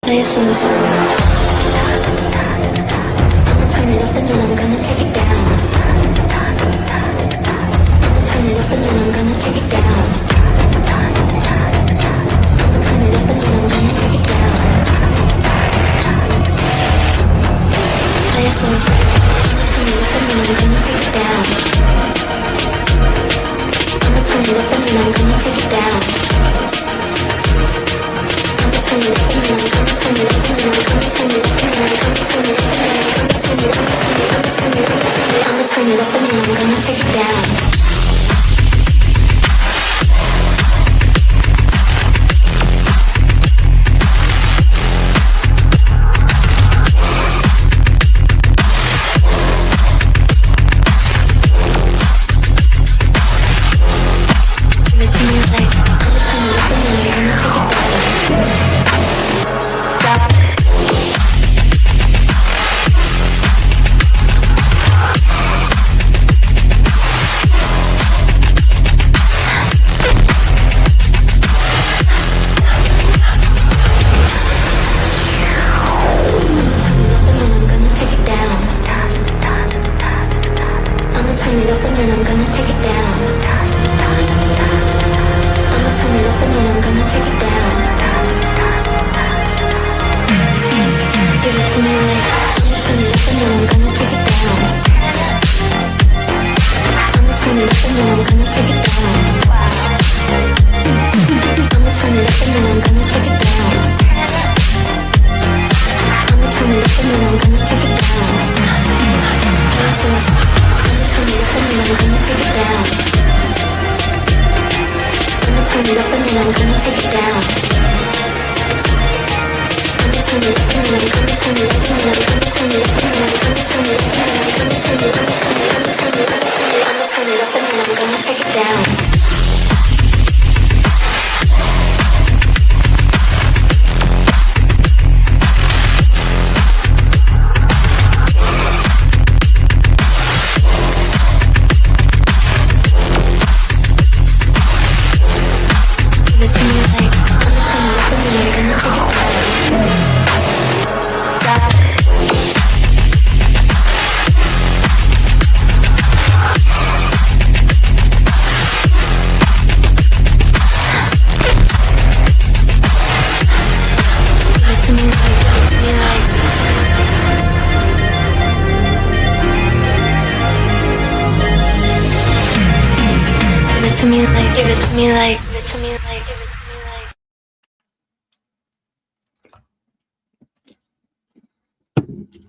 I'ma turn it up and then I'm gonna take it down. I'ma turn it up and then I'm gonna take it down. I'ma turn it up and then I'm gonna take it down. I'ma turn it up and then I'm gonna take it down. I'ma turn it up and then I'm gonna take it down. I'ma turn it up and then I'm gonna turn it up and then I'm gonna turn it up and then I'm gonna turn it up and then I'm gonna turn it up and then I'm gonna turn it up and then I'ma turn it up and then I'm gonna take it down.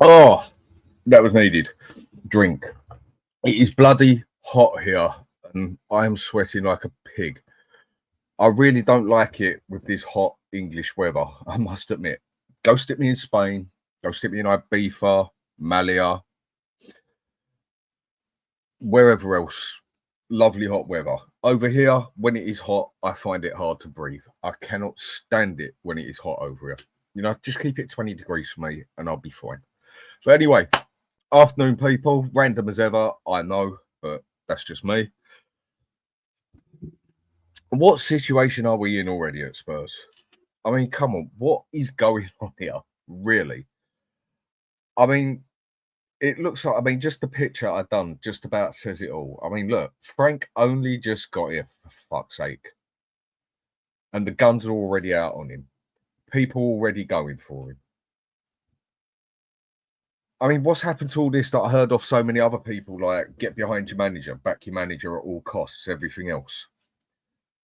Oh, that was needed. Drink. It is bloody hot here and I am sweating like a pig. I really don't like it with this hot English weather, I must admit. Go stick me in Spain. Go stick me in Ibiza, Malia, wherever else. Lovely hot weather. Over here, when it is hot, I find it hard to breathe. I cannot stand it when it is hot over here. You know, just keep it 20 degrees for me and I'll be fine. But anyway, afternoon, people. Random as ever, I know, but that's just me. What situation are we in already at Spurs? I mean, come on, what is going on here, really? I mean, it looks like, just the picture I've done just about says it all. I mean, look, Frank only just got here, for fuck's sake. And the guns are already out on him. People already going for him. I mean, what's happened to all this that I heard off so many other people, like, get behind your manager, back your manager at all costs, everything else.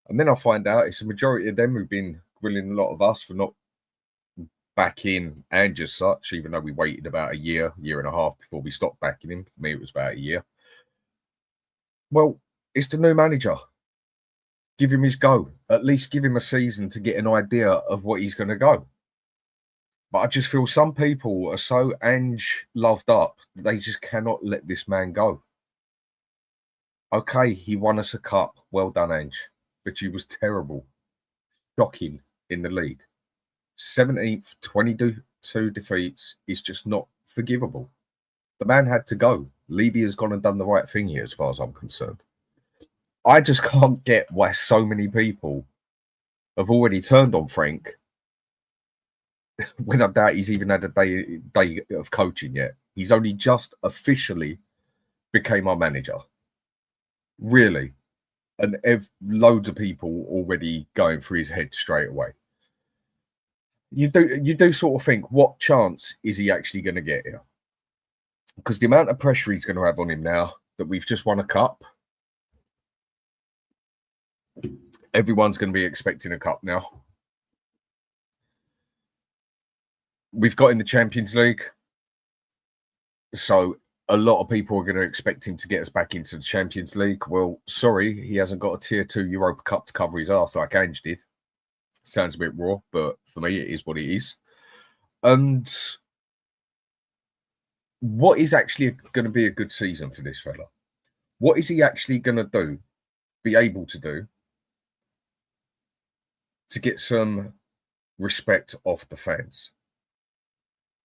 And then I find out it's a majority of them who've been grilling a lot of us for not backing Ange as such, even though we waited about a year and a half before we stopped backing him. For me, it was about a year. Well, it's the new manager. Give him his go. At least give him a season to get an idea of what he's going to go. But I just feel some people are so Ange loved up that they just cannot let this man go. Okay, he won us a cup. Well done, Ange. But he was terrible. Shocking in the league. 17th, 22 defeats is just not forgivable. The man had to go. Levy has gone and done the right thing here as far as I'm concerned. I just can't get why so many people have already turned on Frank when I doubt he's even had a day of coaching yet. He's only just officially became our manager. Really. And loads of people already going through his head straight away. You do sort of think, what chance is he actually going to get here? Because the amount of pressure he's going to have on him now that we've just won a cup, everyone's going to be expecting a cup now. We've got in the Champions League, so a lot of people are going to expect him to get us back into the Champions League. Well, sorry, he hasn't got a Tier 2 Europa Cup to cover his arse like Ange did. Sounds a bit raw, but for me, it is what it is. And what is actually going to be a good season for this fella? What is he actually going to be able to do to get some respect off the fans?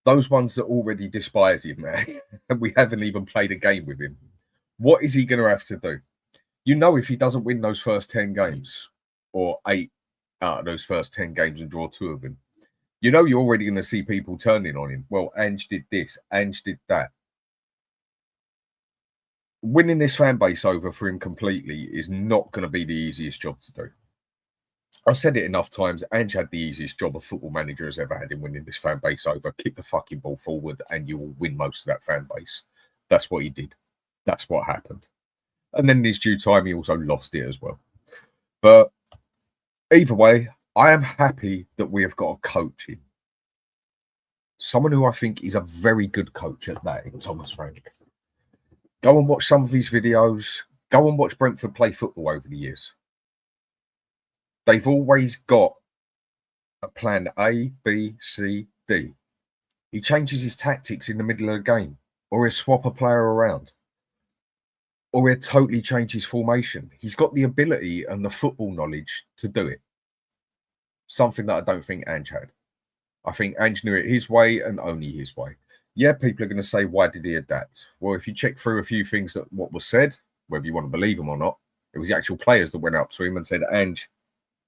Those ones that already despise him, man, and we haven't even played a game with him. What is he going to have to do? You know, if he doesn't win those first 10 games, or 8 out of those first 10 games and draw 2 of them, you know you're already going to see people turning on him. Well, Ange did this, Ange did that. Winning this fan base over for him completely is not going to be the easiest job to do. I've said it enough times. Ange had the easiest job a football manager has ever had in winning this fan base over. Kick the fucking ball forward and you will win most of that fan base. That's what he did. That's what happened. And then in his due time, he also lost it as well. But either way, I am happy that we have got a coach in. Someone who I think is a very good coach at that, Thomas Frank. Go and watch some of his videos. Go and watch Brentford play football over the years. They've always got a plan A, B, C, D. He changes his tactics in the middle of the game, or he'll swap a player around, or he'll totally change his formation. He's got the ability and the football knowledge to do it. Something that I don't think Ange had. I think Ange knew it his way and only his way. Yeah, people are going to say, why did he adapt? Well, if you check through a few things that what was said, whether you want to believe him or not, it was the actual players that went up to him and said, Ange,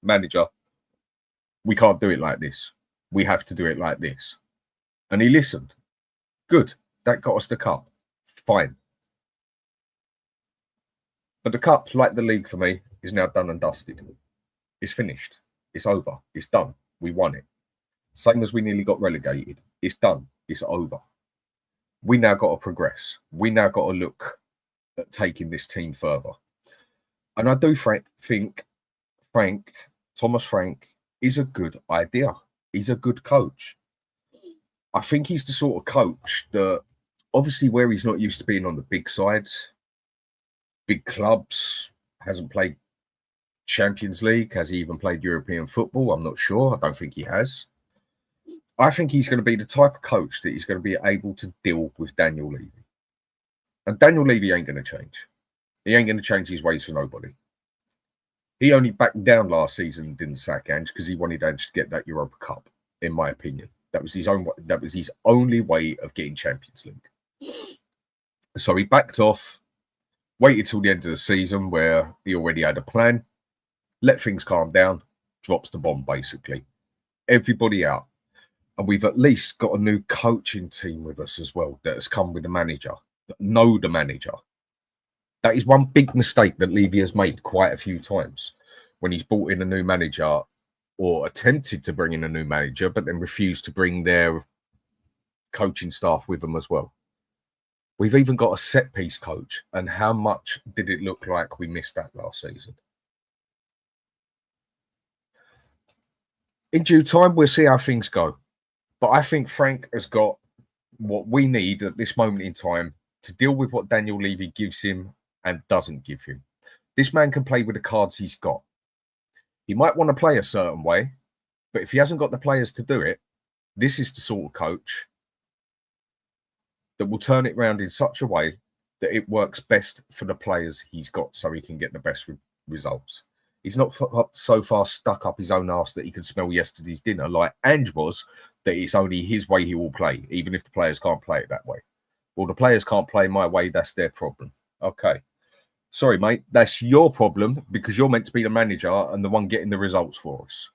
manager, we can't do it like this. We have to do it like this. And he listened. Good. That got us the cup. Fine. But the cup, like the league for me, is now done and dusted. It's finished. It's over. It's done. We won it. Same as we nearly got relegated. It's done. It's over. We now got to progress. We now got to look at taking this team further. And I do think Thomas Frank is a good idea. He's a good coach. I think he's the sort of coach that, obviously, where he's not used to being on the big sides, big clubs, hasn't played Champions League, has he even played European football? I'm not sure. I don't think he has. I think he's going to be the type of coach that he's going to be able to deal with Daniel Levy. And Daniel Levy ain't going to change. He ain't going to change his ways for nobody. He only backed down last season and didn't sack Ange because he wanted Ange to get that Europa Cup, in my opinion. That was his only way of getting Champions League. So he backed off, waited till the end of the season where he already had a plan, let things calm down, drops the bomb, basically. Everybody out. And we've at least got a new coaching team with us as well that has come with a manager, that know the manager. That is one big mistake that Levy has made quite a few times when he's brought in a new manager or attempted to bring in a new manager, but then refused to bring their coaching staff with them as well. We've even got a set-piece coach, and how much did it look like we missed that last season? In due time, we'll see how things go. But I think Frank has got what we need at this moment in time to deal with what Daniel Levy gives him and doesn't give him. This man can play with the cards he's got. He might want to play a certain way, but if he hasn't got the players to do it, this is the sort of coach that will turn it around in such a way that it works best for the players he's got so he can get the best results. He's not so far stuck up his own arse that he can smell yesterday's dinner like Ange was, that it's only his way he will play, even if the players can't play it that way. Well, the players can't play my way, that's their problem. Okay. Sorry, mate, that's your problem because you're meant to be the manager and the one getting the results for us.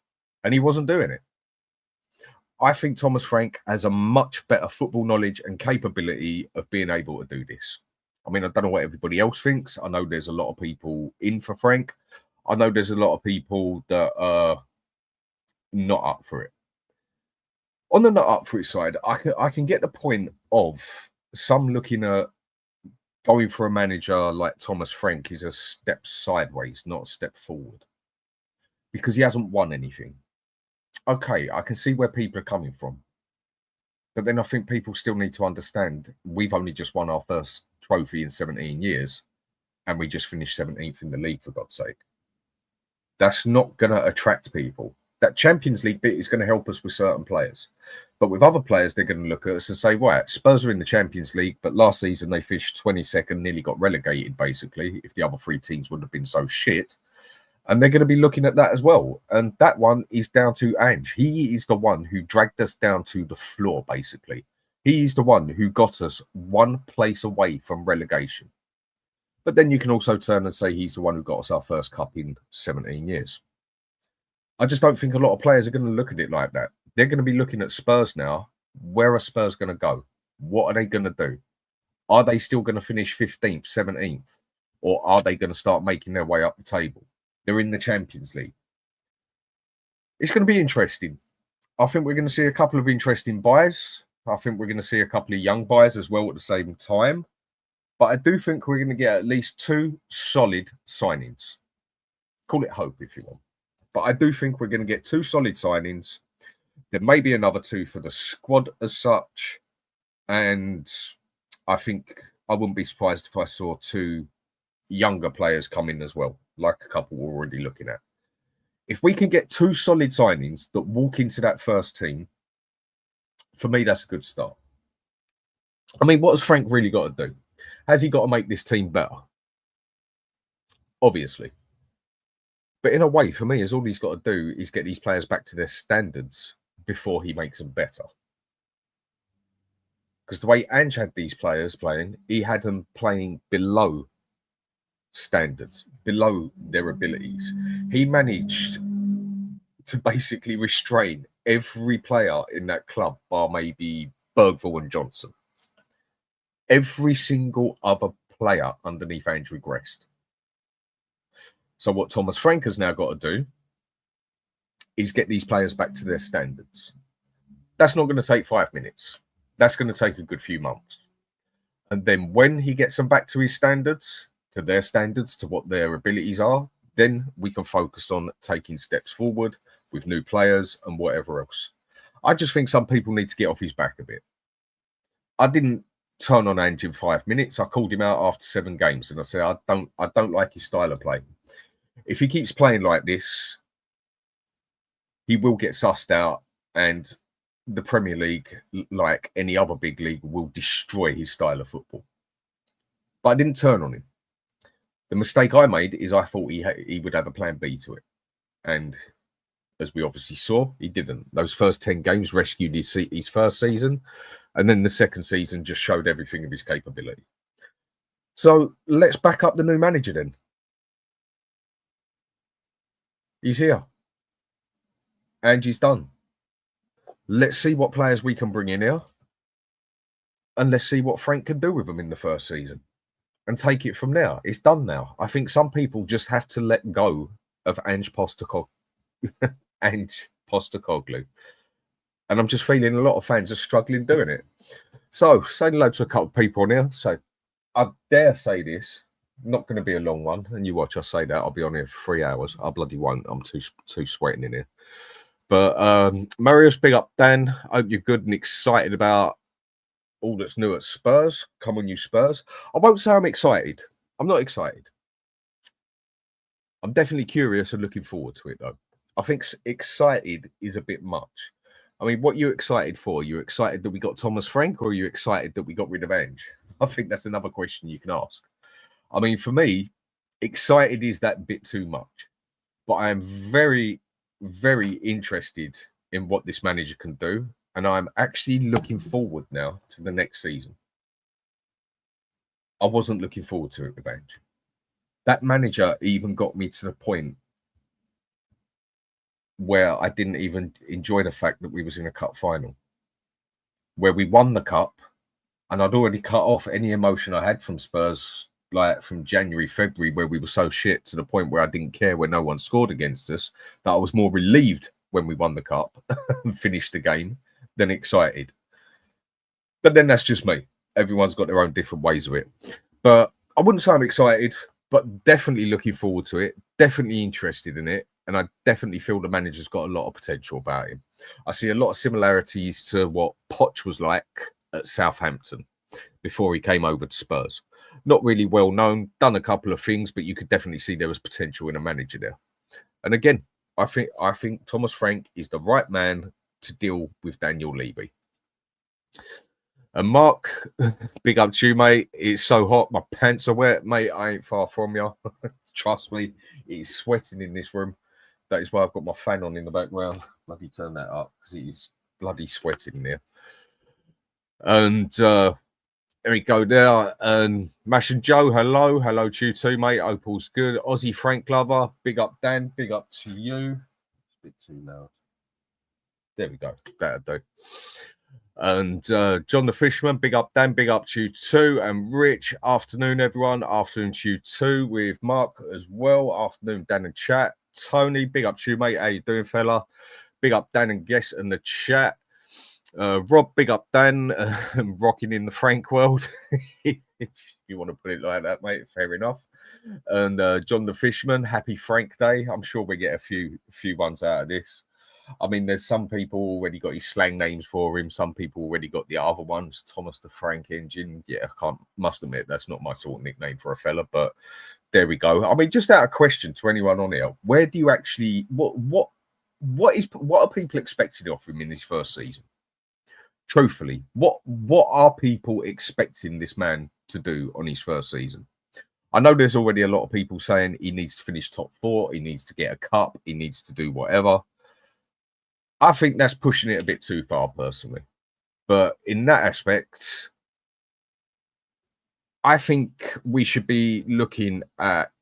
And he wasn't doing it. I think Thomas Frank has a much better football knowledge and capability of being able to do this. I mean, I don't know what everybody else thinks. I know there's a lot of people in for Frank. I know there's a lot of people that are not up for it. On the not up for it side, I can get the point of some looking at going for a manager like Thomas Frank is a step sideways, not a step forward, because he hasn't won anything. Okay, I can see where people are coming from. But then I think people still need to understand we've only just won our first trophy in 17 years and we just finished 17th in the league, for God's sake. That's not going to attract people. That Champions League bit is going to help us with certain players. But with other players, they're going to look at us and say, right, Spurs are in the Champions League, but last season they finished 22nd, nearly got relegated, basically, if the other three teams wouldn't have been so shit. And they're going to be looking at that as well. And that one is down to Ange. He is the one who dragged us down to the floor, basically. He is the one who got us one place away from relegation. But then you can also turn and say he's the one who got us our first cup in 17 years. I just don't think a lot of players are going to look at it like that. They're going to be looking at Spurs now. Where are Spurs going to go? What are they going to do? Are they still going to finish 15th, 17th? Or are they going to start making their way up the table? They're in the Champions League. It's going to be interesting. I think we're going to see a couple of interesting buys. I think we're going to see a couple of young buys as well at the same time. But I do think we're going to get at least 2 solid signings. Call it hope if you want. But I do think we're going to get 2 solid signings. There may be another 2 for the squad as such. And I think I wouldn't be surprised if I saw 2 younger players come in as well, like a couple we're already looking at. If we can get 2 solid signings that walk into that first team, for me, that's a good start. I mean, what has Frank really got to do? Has he got to make this team better? Obviously. But in a way, for me, all he's got to do is get these players back to their standards before he makes them better. Because the way Ange had these players playing, he had them playing below standards, below their abilities. He managed to basically restrain every player in that club, bar maybe Bergvall and Johnson. Every single other player underneath Ange regressed. So what Thomas Frank has now got to do is get these players back to their standards. That's not going to take 5 minutes. That's going to take a good few months. And then when he gets them back to his standards, to their standards, to what their abilities are, then we can focus on taking steps forward with new players and whatever else. I just think some people need to get off his back a bit. I didn't turn on Ange in 5 minutes. I called him out after 7 games and I said, I don't like his style of play. If he keeps playing like this, he will get sussed out and the Premier League, like any other big league, will destroy his style of football. But I didn't turn on him. The mistake I made is I thought he would have a plan B to it. And as we obviously saw, he didn't. Those first 10 games rescued his first season. And then the second season just showed everything of his capability. So let's back up the new manager then. He's here. And he's done. Let's see what players we can bring in here. And let's see what Frank can do with them in the first season. And take it from there. It's done now. I think some people just have to let go of Ange Postecoglou. And I'm just feeling a lot of fans are struggling doing it. So, saying hello to a couple of people on here. So, I dare say this. Not going to be a long one. And you watch us say that. I'll be on here for 3 hours. I bloody won't. I'm too sweating in here. But Marius, big up, Dan. Hope you're good and excited about all that's new at Spurs. Come on, you Spurs. I won't say I'm excited. I'm not excited. I'm definitely curious and looking forward to it, though. I think excited is a bit much. I mean, what are you excited for? You excited that we got Thomas Frank, or are you excited that we got rid of Ange? I think that's another question you can ask. I mean, for me, excited is that bit too much. But I am very, very interested in what this manager can do. And I'm actually looking forward now to the next season. I wasn't looking forward to it with Ange. That manager even got me to the point where I didn't even enjoy the fact that we was in a cup final, where we won the cup, and I'd already cut off any emotion I had from Spurs, like from January, February, where we were so shit to the point where I didn't care when no one scored against us, that I was more relieved when we won the cup and finished the game than excited. But then that's just me. Everyone's got their own different ways of it. But I wouldn't say I'm excited, but definitely looking forward to it, definitely interested in it. And I definitely feel the manager's got a lot of potential about him. I see a lot of similarities to what Poch was like at Southampton before he came over to Spurs. Not really well known, done a couple of things, but you could definitely see there was potential in a manager there. And again, I think Thomas Frank is the right man to deal with Daniel Levy. And Mark, big up to you, mate. It's so hot. My pants are wet, mate. I ain't far from you. Trust me, it's sweating in this room. That is why I've got my fan on in the background. Bloody turn that up because it is bloody sweating in there. And there we go there. And Mash and Joe, hello. Hello to you too, mate. Opal's good. Aussie Frank Lover, big up Dan. Big up to you. It's a bit too loud. There we go. That'll do. And John the Fisherman, big up Dan, big up to you too. And Rich, afternoon everyone, afternoon to you too with Mark as well. Afternoon Dan and chat. Tony, big up to you mate, how you doing fella? Big up Dan and Guess in the chat. Rob, big up Dan, rocking in the Frank world. If you want to put it like that mate, fair enough. And John the Fisherman, happy Frank Day. I'm sure we get a few ones out of this. I mean, there's some people already got his slang names for him. Some people already got the other ones. Thomas the Frank Engine. Yeah, must admit, that's not my sort of nickname for a fella, but there we go. I mean, just out of question to anyone on here, where do you actually, what are people expecting of him in his first season? Truthfully, what are people expecting this man to do on his first season? I know there's already a lot of people saying he needs to finish top 4, he needs to get a cup, he needs to do whatever. I think that's pushing it a bit too far, personally. But in that aspect, I think we should be looking at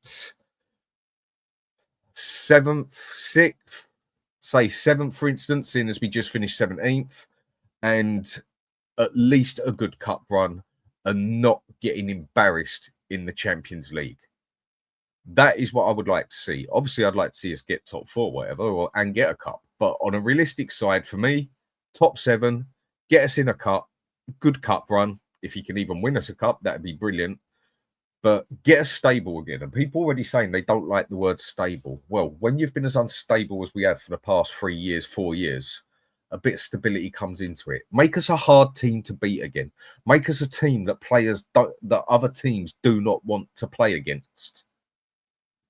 7th, 6th, say 7th, for instance, seeing as we just finished 17th, and at least a good cup run and not getting embarrassed in the Champions League. That is what I would like to see. Obviously, I'd like to see us get top 4, whatever, and get a cup. But on a realistic side, for me, top 7, get us in a cup, good cup run. If you can even win us a cup, that'd be brilliant. But get us stable again. And people already saying they don't like the word stable. Well, when you've been as unstable as we have for the past 3 years, 4 years, a bit of stability comes into it. Make us a hard team to beat again. Make us a team that that other teams do not want to play against.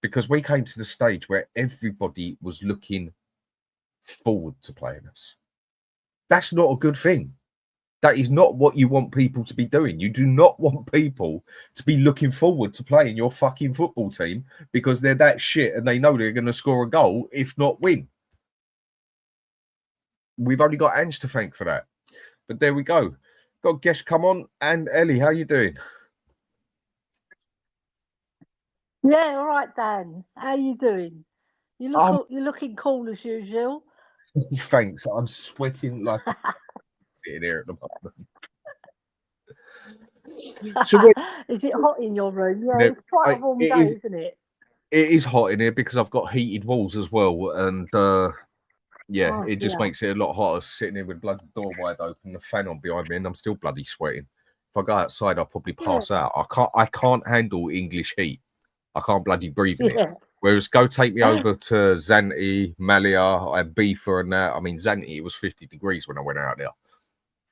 Because we came to the stage where everybody was looking forward to playing us. That's not a good thing. That is not what you want people to be doing. You do not want people to be looking forward to playing your fucking football team because they're that shit and they know they're going to score a goal, if not win. We've only got Ange to thank for that. But there we go. Got guests come on. And Ellie, how you doing? Yeah, all right, Dan. How you doing? You're looking cool as usual. Thanks. I'm sweating like sitting here at the moment. So is it hot in your room? Yeah, it's quite a warm day, isn't it? It is hot in here because I've got heated walls as well. And it just makes it a lot hotter sitting here with bloody door wide open, the fan on behind me, and I'm still bloody sweating. If I go outside, I'll probably pass out. I can't handle English heat. I can't bloody breathe in it. Whereas go take me over to Zante, Malia, and Bifa and that. I mean, Zante, it was 50 degrees when I went out there.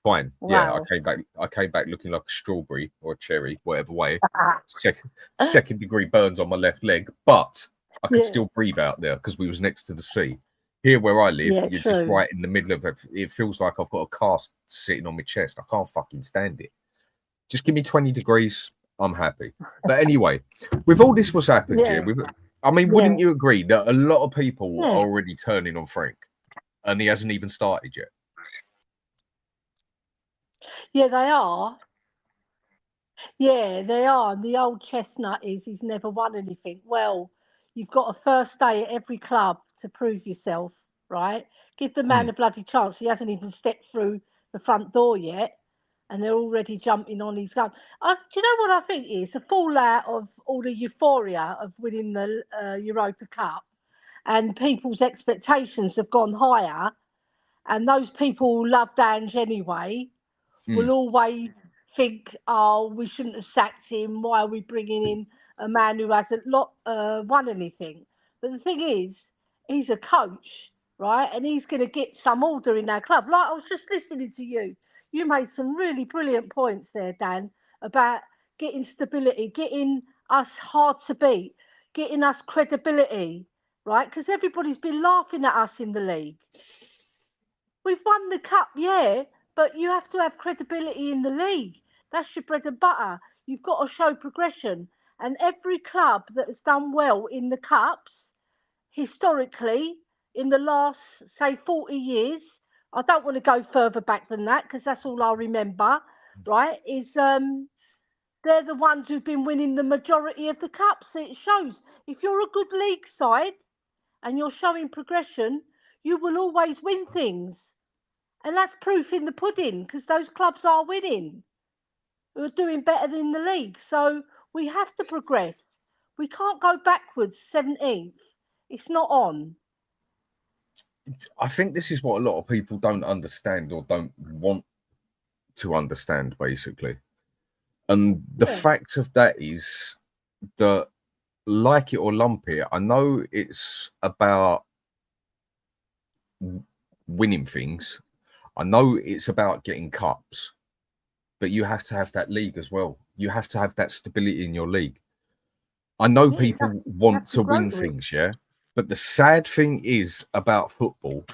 Fine. Wow. Yeah, I came back looking like a strawberry or a cherry, whatever way. Second degree burns on my left leg, but I could still breathe out there because we was next to the sea. Here where I live, you're just right in the middle of it. It feels like I've got a cast sitting on my chest. I can't fucking stand it. Just give me 20 degrees. I'm happy. But anyway, with all this what's happened here, wouldn't you agree that a lot of people are already turning on Frank and he hasn't even started yet? Yeah, they are. Yeah, they are. And the old chestnut is he's never won anything. Well, you've got a first day at every club to prove yourself. right? Give the man a bloody chance. He hasn't even stepped through the front door yet, and they're already jumping on his gun. Do you know what I think is? A fallout of all the euphoria of winning the Europa Cup, and people's expectations have gone higher, and those people who loved Ange anyway will always think, oh, we shouldn't have sacked him. Why are we bringing in a man who hasn't won anything? But the thing is, he's a coach, right? And he's going to get some order in our club. Like I was just listening to you. You made some really brilliant points there, Dan, about getting stability, getting us hard to beat, getting us credibility, right? Because everybody's been laughing at us in the league. We've won the cup, yeah, but you have to have credibility in the league. That's your bread and butter. You've got to show progression. And every club that has done well in the cups, historically, in the last, say, 40 years, I don't want to go further back than that because that's all I remember, right, is they're the ones who've been winning the majority of the cups. It shows if you're a good league side and you're showing progression, you will always win things. And that's proof in the pudding because those clubs are winning, who are doing better than the league. So we have to progress. We can't go backwards 17th. It's not on. I think this is what a lot of people don't understand or don't want to understand, basically. And the fact of that is that, like it or lump it, I know it's about winning things. I know it's about getting cups, but you have to have that league as well. You have to have that stability in your league. I know people want to win things, yeah? But the sad thing is about football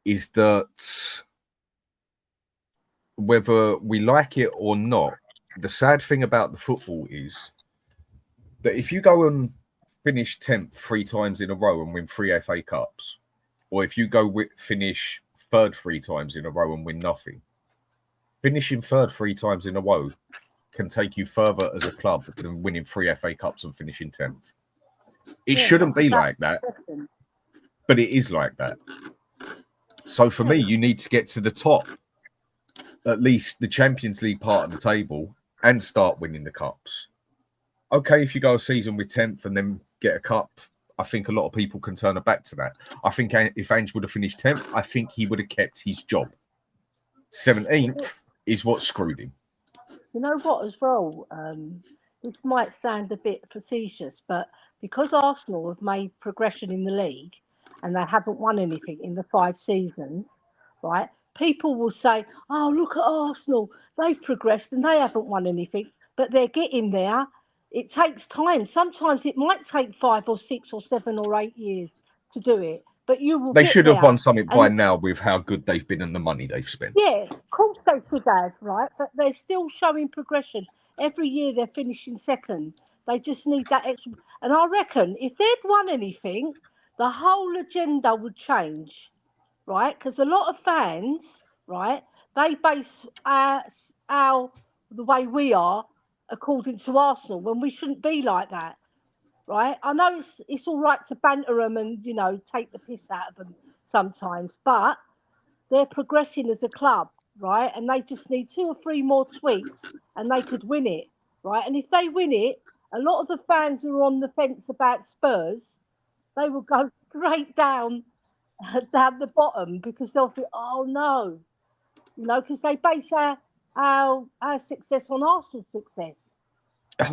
is that whether we like it or not, the sad thing about the football is that if you go and finish 10th 3 times in a row and win 3 FA Cups, or if you go finish 3rd 3 times in a row and win nothing, finishing 3rd 3 times in a row can take you further as a club than winning 3 FA Cups and finishing 10th. It shouldn't be like that, but it is like that. So for me, you need to get to the top, at least the Champions League part of the table, and start winning the cups. Okay, if you go a season with 10th and then get a cup, I think a lot of people can turn it back to that. I think if Ange would have finished 10th, I think he would have kept his job. 17th is what screwed him. You know what, as well? This might sound a bit facetious, but because Arsenal have made progression in the league and they haven't won anything in the 5 seasons, right? People will say, oh, look at Arsenal. They've progressed and they haven't won anything, but they're getting there. It takes time. Sometimes it might take 5 or 6 or 7 or 8 years to do it, but you will. They get should have there. won something by now with how good they've been and the money they've spent. Yeah, of course they could have, right? But they're still showing progression. Every year they're finishing second. They just need that extra. And I reckon if they'd won anything, the whole agenda would change, right? Because a lot of fans, right, they base the way we are according to Arsenal when we shouldn't be like that, right? I know it's all right to banter them and, you know, take the piss out of them sometimes, but they're progressing as a club, right? And they just need 2 or 3 more tweaks and they could win it, right? And if they win it, a lot of the fans who are on the fence about Spurs, they will go straight down the bottom because they'll think, oh no, you know, because they base our success on Arsenal's success.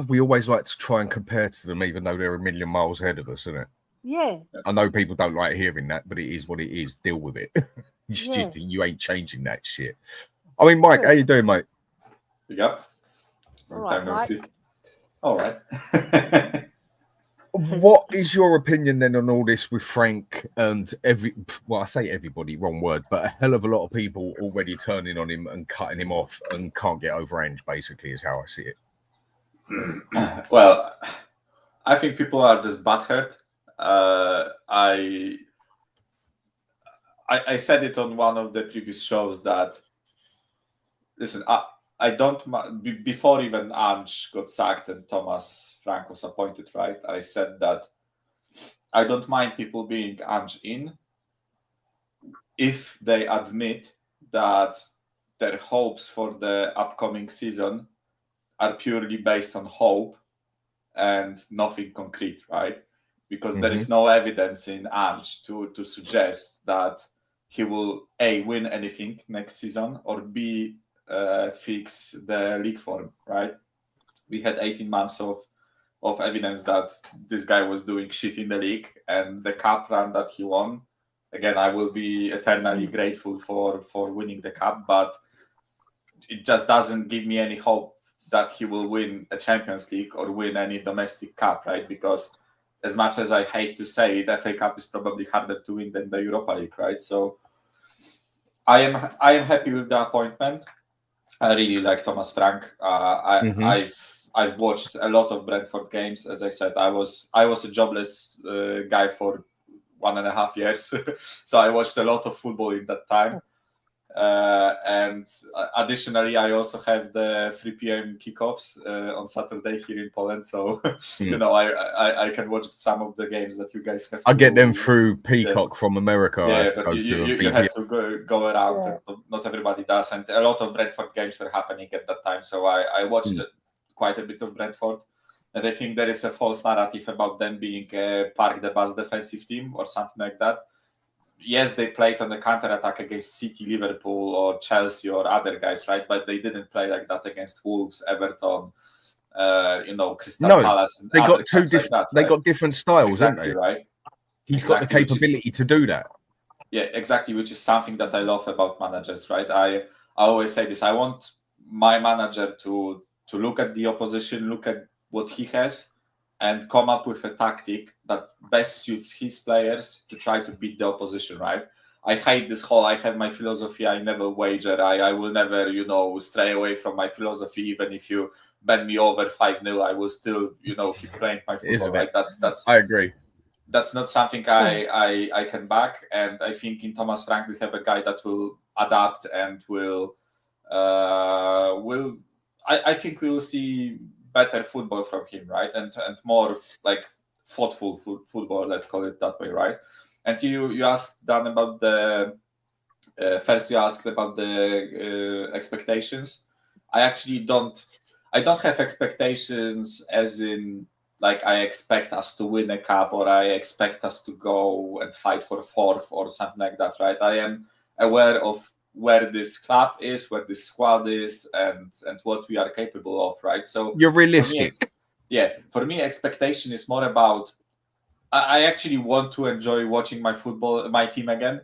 We always like to try and compare to them, even though they're a million miles ahead of us, isn't it? Yeah. I know people don't like hearing that, but it is what it is. Deal with it. You ain't changing that shit. I mean, Mike, how you doing, mate? Yep. All right, no see. All right. What is your opinion then on all this with Frank and I say everybody, wrong word, but a hell of a lot of people already turning on him and cutting him off and can't get over Ange, basically, is how I see it. Well, I think people are just butthurt. I said it on one of the previous shows that, listen, I don't, before even Ange got sacked and Thomas Frank was appointed, right? I said that I don't mind people being Ange in, if they admit that their hopes for the upcoming season are purely based on hope and nothing concrete, right? Because there is no evidence in Ange to suggest that he will A, win anything next season, or B, fix the league form, right? We had 18 months of evidence that this guy was doing shit in the league, and the cup run that he won, again, I will be eternally grateful for winning the cup, but it just doesn't give me any hope that he will win a Champions League or win any domestic cup, right? Because as much as I hate to say it, FA Cup is probably harder to win than the Europa League, right? So I am happy with the appointment. I really like Thomas Frank. I've watched a lot of Brentford games. As I said, I was a jobless guy for 1.5 years, so I watched a lot of football in that time. And additionally, I also have the 3 p.m. kickoffs on Saturday here in Poland, so I can watch some of the games that you guys have. I get them through Peacock from America. Yeah, but you have to go around. Yeah. Not everybody does, and a lot of Brentford games were happening at that time, so I watched quite a bit of Brentford. And I think there is a false narrative about them being a park the bus defensive team or something like that. Yes, they played on the counter-attack against City, Liverpool, or Chelsea, or other guys, right? But they didn't play like that against Wolves, Everton, Crystal Palace. And they got two different. Like they got different styles, exactly, haven't they? Right. He's got the capability to do that. Yeah, exactly. Which is something that I love about managers, right? I always say this. I want my manager to look at the opposition, look at what he has, and come up with a tactic that best suits his players to try to beat the opposition, right? I hate this whole, I have my philosophy, I never wager, I will never, stray away from my philosophy, even if you bend me over 5-0, I will still, keep playing my football, right? That's I agree. That's not something I can back, and I think in Thomas Frank we have a guy that will adapt and I think we will see better football from him, right? And more like thoughtful football, let's call it that way, right? And you asked Dan about the first. You asked about the expectations. I actually don't have expectations as in like I expect us to win a cup or I expect us to go and fight for fourth or something like that, right? I am aware of where this club is, where this squad is, and what we are capable of, right? So you're realistic. For me, expectation is more about I actually want to enjoy watching my team again.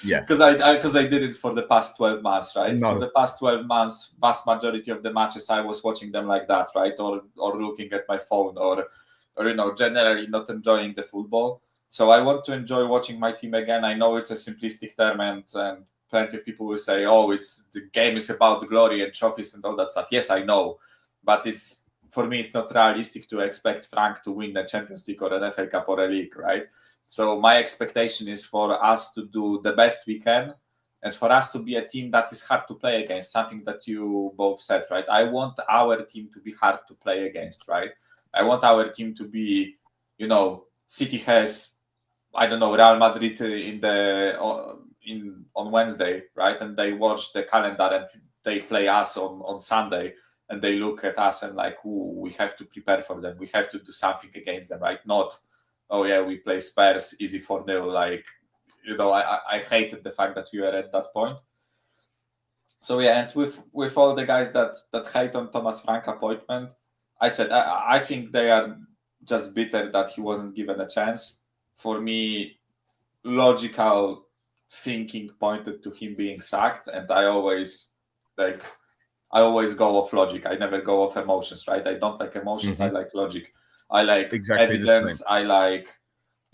Because I did it for the past 12 months, right? For the past 12 months, vast majority of the matches I was watching them like that, right? Or looking at my phone or generally not enjoying the football. So I want to enjoy watching my team again. I know it's a simplistic term, and plenty of people will say, "Oh, the game is about glory and trophies and all that stuff." Yes, I know, but for me, it's not realistic to expect Frank to win the Champions League or an FA Cup or a league, right? So my expectation is for us to do the best we can, and for us to be a team that is hard to play against. Something that you both said, right? I want our team to be hard to play against, right? I want our team to be, City has, I don't know, Real Madrid on Wednesday, right? And they watch the calendar and they play us on Sunday, and they look at us and like, ooh, we have to prepare for them. We have to do something against them, right? Not, oh yeah, we play Spurs easy 4-0. Like, I hated the fact that we were at that point. So yeah, and with all the guys that hate on Thomas Frank appointment, I said I think they are just bitter that he wasn't given a chance. For me, logical thinking pointed to him being sacked, and I always go off logic. I never go off emotions, right? I don't like emotions. I like logic. I like evidence. I like,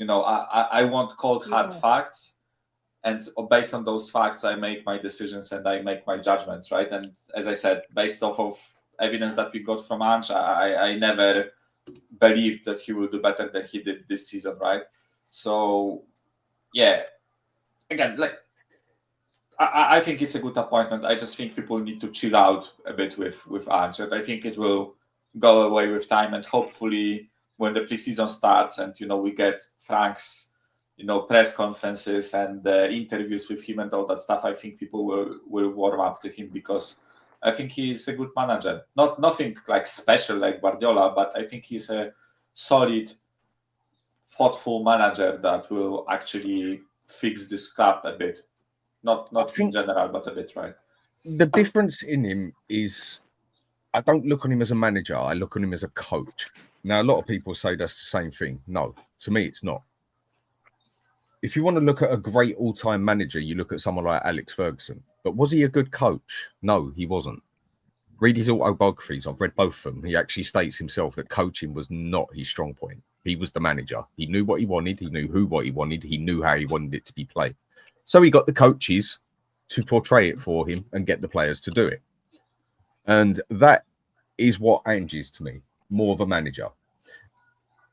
I want cold hard facts, and based on those facts, I make my decisions and I make my judgments, right? And as I said, based off of evidence that we got from Ange, I never believed that he will do better than he did this season, right? So, yeah, again, like, I think it's a good appointment. I just think people need to chill out a bit with Ange. I think it will go away with time, and hopefully when the preseason starts and we get Frank's press conferences and interviews with him and all that stuff, I think people will warm up to him because I think he's a good manager. Nothing like special like Guardiola, but I think he's a solid, thoughtful manager that will actually fix this club a bit. Not in general, but a bit, right? The difference in him is I don't look on him as a manager. I look on him as a coach. Now, a lot of people say that's the same thing. No, to me, it's not. If you want to look at a great all-time manager, you look at someone like Alex Ferguson. But was he a good coach? No, he wasn't. Read his autobiographies. I've read both of them. He actually states himself that coaching was not his strong point. He was the manager. He knew what he wanted. He knew what he wanted. He knew how he wanted it to be played. So he got the coaches to portray it for him and get the players to do it. And that is what Ange is to me, more of a manager.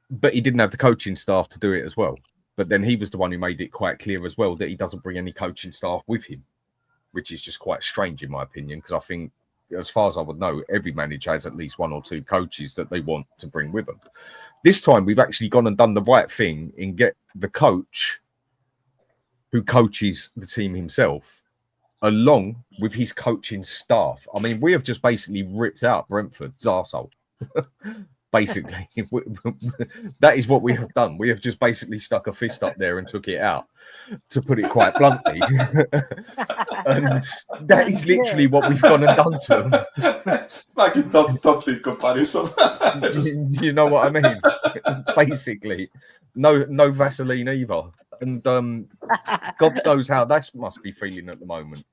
But he didn't have the coaching staff to do it as well. But then he was the one who made it quite clear as well that he doesn't bring any coaching staff with him, which is just quite strange in my opinion, because I think, as far as I would know, every manager has at least one or two coaches that they want to bring with them. This time, we've actually gone and done the right thing and get the coach who coaches the team himself, along with his coaching staff. I mean, we have just basically ripped out Brentford's arsehole. Basically, that is what we have done. We have just basically stuck a fist up there and took it out, to put it quite bluntly. And that is literally what we've gone and done to them. Like a top team comparison. You know what I mean? Basically, no Vaseline either. And God knows how that must be feeling at the moment.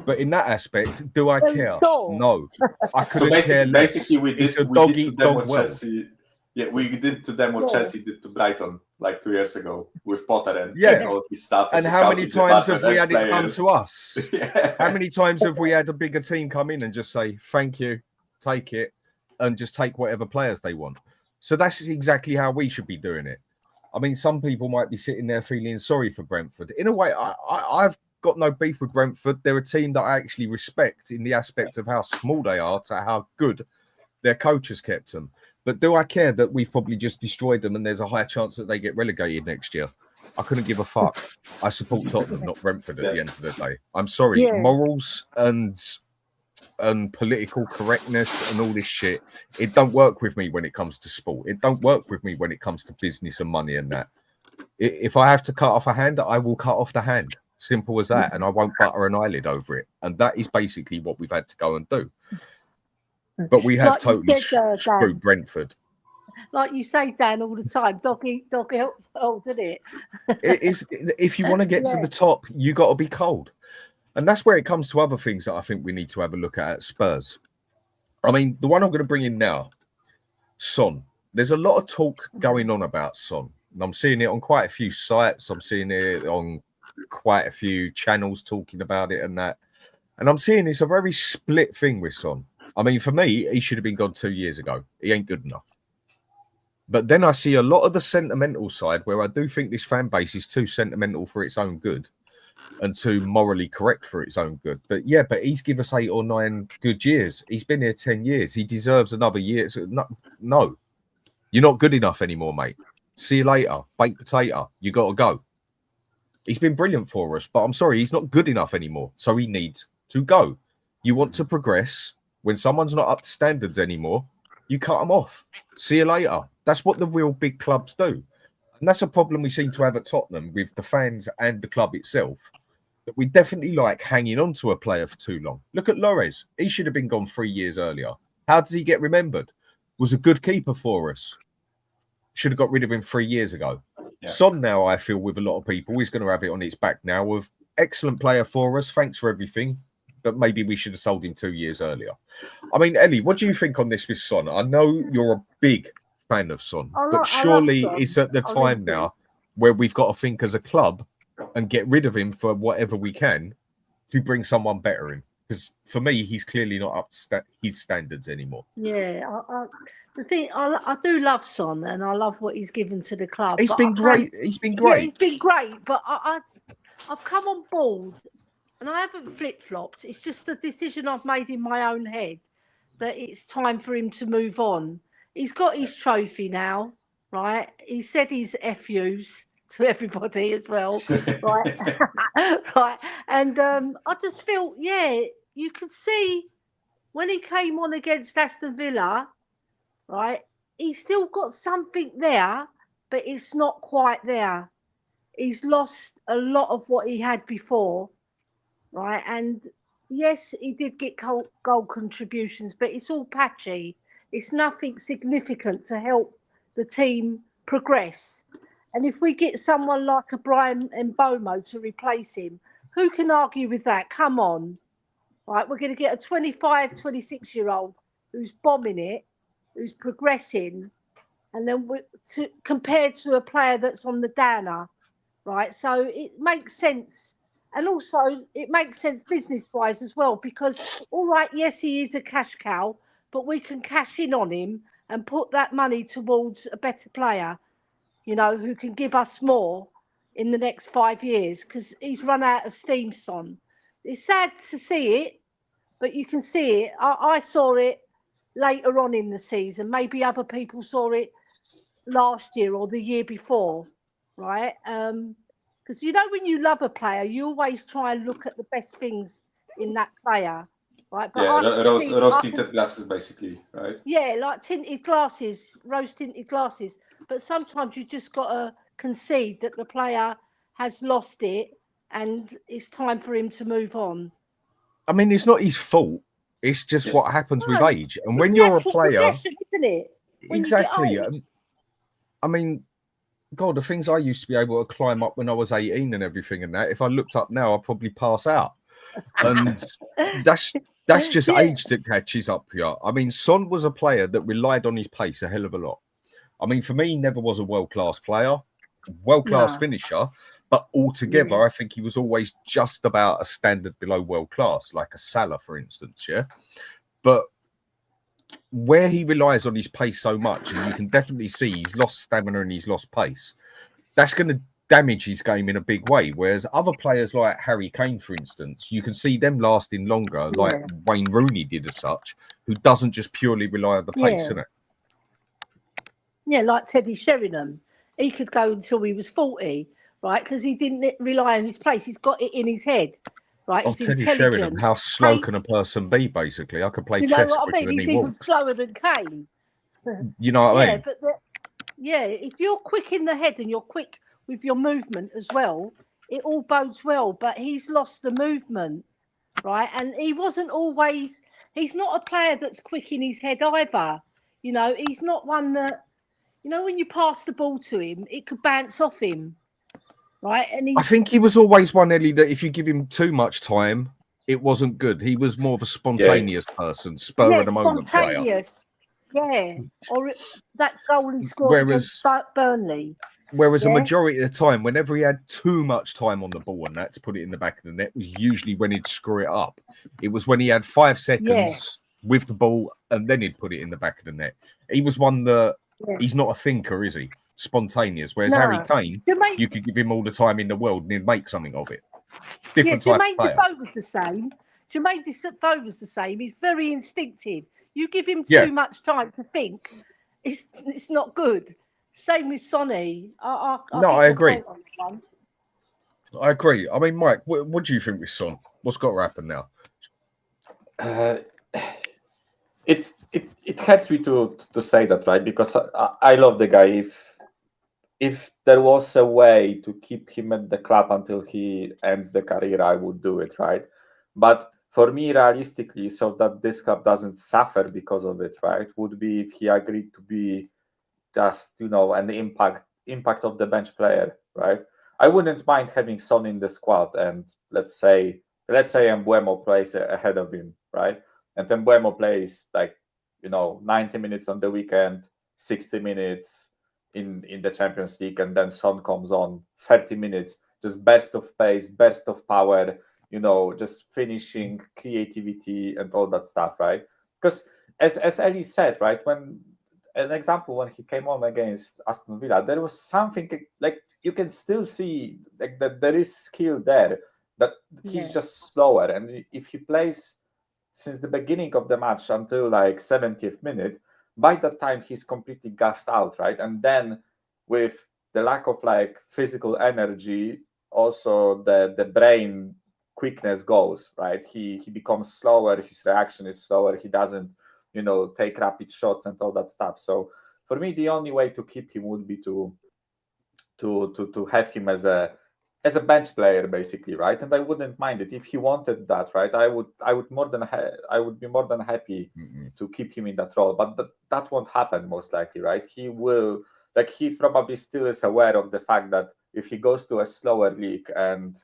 But in that aspect, do I care? No, I couldn't care less. Basically, we did to them what Chelsea. Yeah, we did to them what Chelsea did to Brighton like 2 years ago with Potter and all his stuff. And how many times have we had it done to us? Yeah. How many times have we had a bigger team come in and just say, thank you, take it, and just take whatever players they want? So that's exactly how we should be doing it. I mean, some people might be sitting there feeling sorry for Brentford. In a way, I've got no beef with Brentford. They're a team that I actually respect in the aspect of how small they are to how good their coach has kept them. But do I care that we've probably just destroyed them and there's a high chance that they get relegated next year? I couldn't give a fuck. I support Tottenham, not Brentford at the end of the day. I'm sorry. Yeah. Morals and political correctness and all this shit, it don't work with me when it comes to sport. It don't work with me when it comes to business and money and that. If I have to cut off a hand, I will cut off the hand. Simple as that. And I won't butter an eyelid over it. And that is basically what we've had to go and do. But we have totally screwed Brentford. Like you say, Dan, all the time, dog eat, dog out, didn't it? It is, if you want to get to the top, you got to be cold. And that's where it comes to other things that I think we need to have a look at Spurs. I mean, the one I'm going to bring in now, Son. There's a lot of talk going on about Son. And I'm seeing it on quite a few sites. I'm seeing it on quite a few channels talking about it and that. And I'm seeing it's a very split thing with Son. I mean, for me, he should have been gone 2 years ago. He ain't good enough. But then I see a lot of the sentimental side where I do think this fan base is too sentimental for its own good and too morally correct for its own good. But yeah, but he's given us 8 or 9 good years. He's been here 10 years. He deserves another year. So no, you're not good enough anymore, mate. See you later. Baked potato. You got to go. He's been brilliant for us, but I'm sorry, he's not good enough anymore. So he needs to go. You want to progress. When someone's not up to standards anymore, you cut them off. See you later. That's what the real big clubs do. And that's a problem we seem to have at Tottenham with the fans and the club itself. That we definitely like hanging on to a player for too long. Look at Lloris. He should have been gone 3 years earlier. How does he get remembered? Was a good keeper for us. Should have got rid of him 3 years ago. Yeah. Son now, I feel, with a lot of people, he's going to have it on its back now of excellent player for us. Thanks for everything. But maybe we should have sold him 2 years earlier. I mean, Ellie, what do you think on this with Son? I know you're a big fan of Son, but surely it's at the time now where we've got to think as a club and get rid of him for whatever we can to bring someone better in. Because for me, he's clearly not up to his standards anymore. Yeah, the thing, I do love Son and I love what he's given to the club. He's been great. He's been great. Yeah, he's been great, but I've come on board and I haven't flip-flopped. It's just a decision I've made in my own head that it's time for him to move on. He's got his trophy now, right? He said his FUs. to everybody as well, right? Right, and I just feel, you could see when he came on against Aston Villa, right? He's still got something there, but it's not quite there. He's lost a lot of what he had before, right? And yes, he did get goal contributions, but it's all patchy. It's nothing significant to help the team progress. And if we get someone like a Brian Mbomo to replace him, who can argue with that? Come on, right? We're going to get a 25, 26-year-old who's bombing it, who's progressing, and then compared to a player that's on the downer, right? So it makes sense. And also, it makes sense business-wise as well, because, all right, yes, he is a cash cow, but we can cash in on him and put that money towards a better player, who can give us more in the next 5 years, because he's run out of steam, Son. It's sad to see it, but you can see it. I saw it later on in the season. Maybe other people saw it last year or the year before, right? Because when you love a player, you always try and look at the best things in that player, right? But rose tinted glasses, basically, right? Yeah, like tinted glasses, rose tinted glasses. But sometimes you just got to concede that the player has lost it, and it's time for him to move on. I mean, it's not his fault. It's just what happens with age. And when you're a player, isn't it? When exactly. I mean, God, the things I used to be able to climb up when I was 18 and everything and that, if I looked up now, I'd probably pass out. And that's just age that catches up here. I mean, Son was a player that relied on his pace a hell of a lot. I mean, for me, he never was a world-class player, world-class finisher, but altogether, I think he was always just about a standard below world-class, like a Salah, for instance, But where he relies on his pace so much, and you can definitely see he's lost stamina and he's lost pace, that's going to damage his game in a big way. Whereas other players like Harry Kane, for instance, you can see them lasting longer, like Wayne Rooney did as such, who doesn't just purely rely on the pace, innit? Yeah, like Teddy Sheringham. He could go until he was 40, right? Because he didn't rely on his pace. He's got it in his head, right? Oh, He's Teddy Sheringham, how slow can a person be, basically? I could play chess quicker than He's he even walks. slower than Kane. You know what I mean? But if you're quick in the head and you're quick with your movement as well, it all bodes well. But he's lost the movement, right? And he wasn't always. He's not a player that's quick in his head either. He's not one that. When you pass the ball to him, it could bounce off him, right? And I think he was always one, Ellie, that if you give him too much time, it wasn't good. He was more of a spontaneous person, spur of the moment player. Yeah, or that goal he scored against Burnley. Whereas a majority of the time, whenever he had too much time on the ball and that to put it in the back of the net, was usually when he'd screw it up. It was when he had 5 seconds with the ball and then he'd put it in the back of the net. He was one that he's not a thinker, is he? Spontaneous. Whereas Harry Kane, you could give him all the time in the world and he'd make something of it. Different type of player. Defoe was the same. Jermaine Defoe was the same. He's very instinctive. You give him too much time to think, it's not good. Same with Sonny. I agree. I agree. I mean, Mike, what do you think with Son? What's got to happen now? It hurts me to say that, right? Because I love the guy. If there was a way to keep him at the club until he ends the career, I would do it, right? But for me, realistically, so that this club doesn't suffer because of it, right, would be if he agreed to be just, an impact of the bench player, right? I wouldn't mind having Son in the squad, and let's say Mbuemo plays ahead of him, right? And then Mbuemo plays 90 minutes on the weekend, 60 minutes in the Champions League, and then Son comes on 30 minutes, just burst of pace, burst of power, just finishing, creativity, and all that stuff, right? Because as Ellie said, right, when he came on against Aston Villa, there was something like you can still see that there is skill there, that he's just slower, and if he plays since the beginning of the match until 70th minute, by that time he's completely gassed out, right? And then with the lack of like physical energy, also the brain quickness goes, right? He becomes slower, his reaction is slower, he doesn't, take rapid shots and all that stuff. So for me, the only way to keep him would be to have him as a bench player, basically, right? And I wouldn't mind it if he wanted that, right? I would be more than happy to keep him in that role, but that won't happen most likely, right? He will, like, he probably still is aware of the fact that if he goes to a slower league and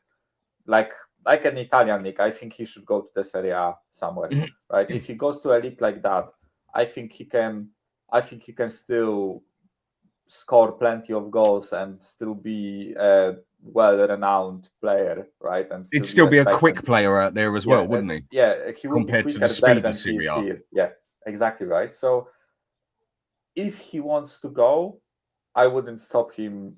like an Italian league, I think he should go to the Serie A somewhere, right? If he goes to a league like that, I think he can still score plenty of goals and still be a well-renowned player, right? And It'd still be a quick player out there as well, wouldn't he? Yeah, he would compared be to quicker the there speed than of he Serie is A. here. Yeah, exactly right. So if he wants to go, I wouldn't stop him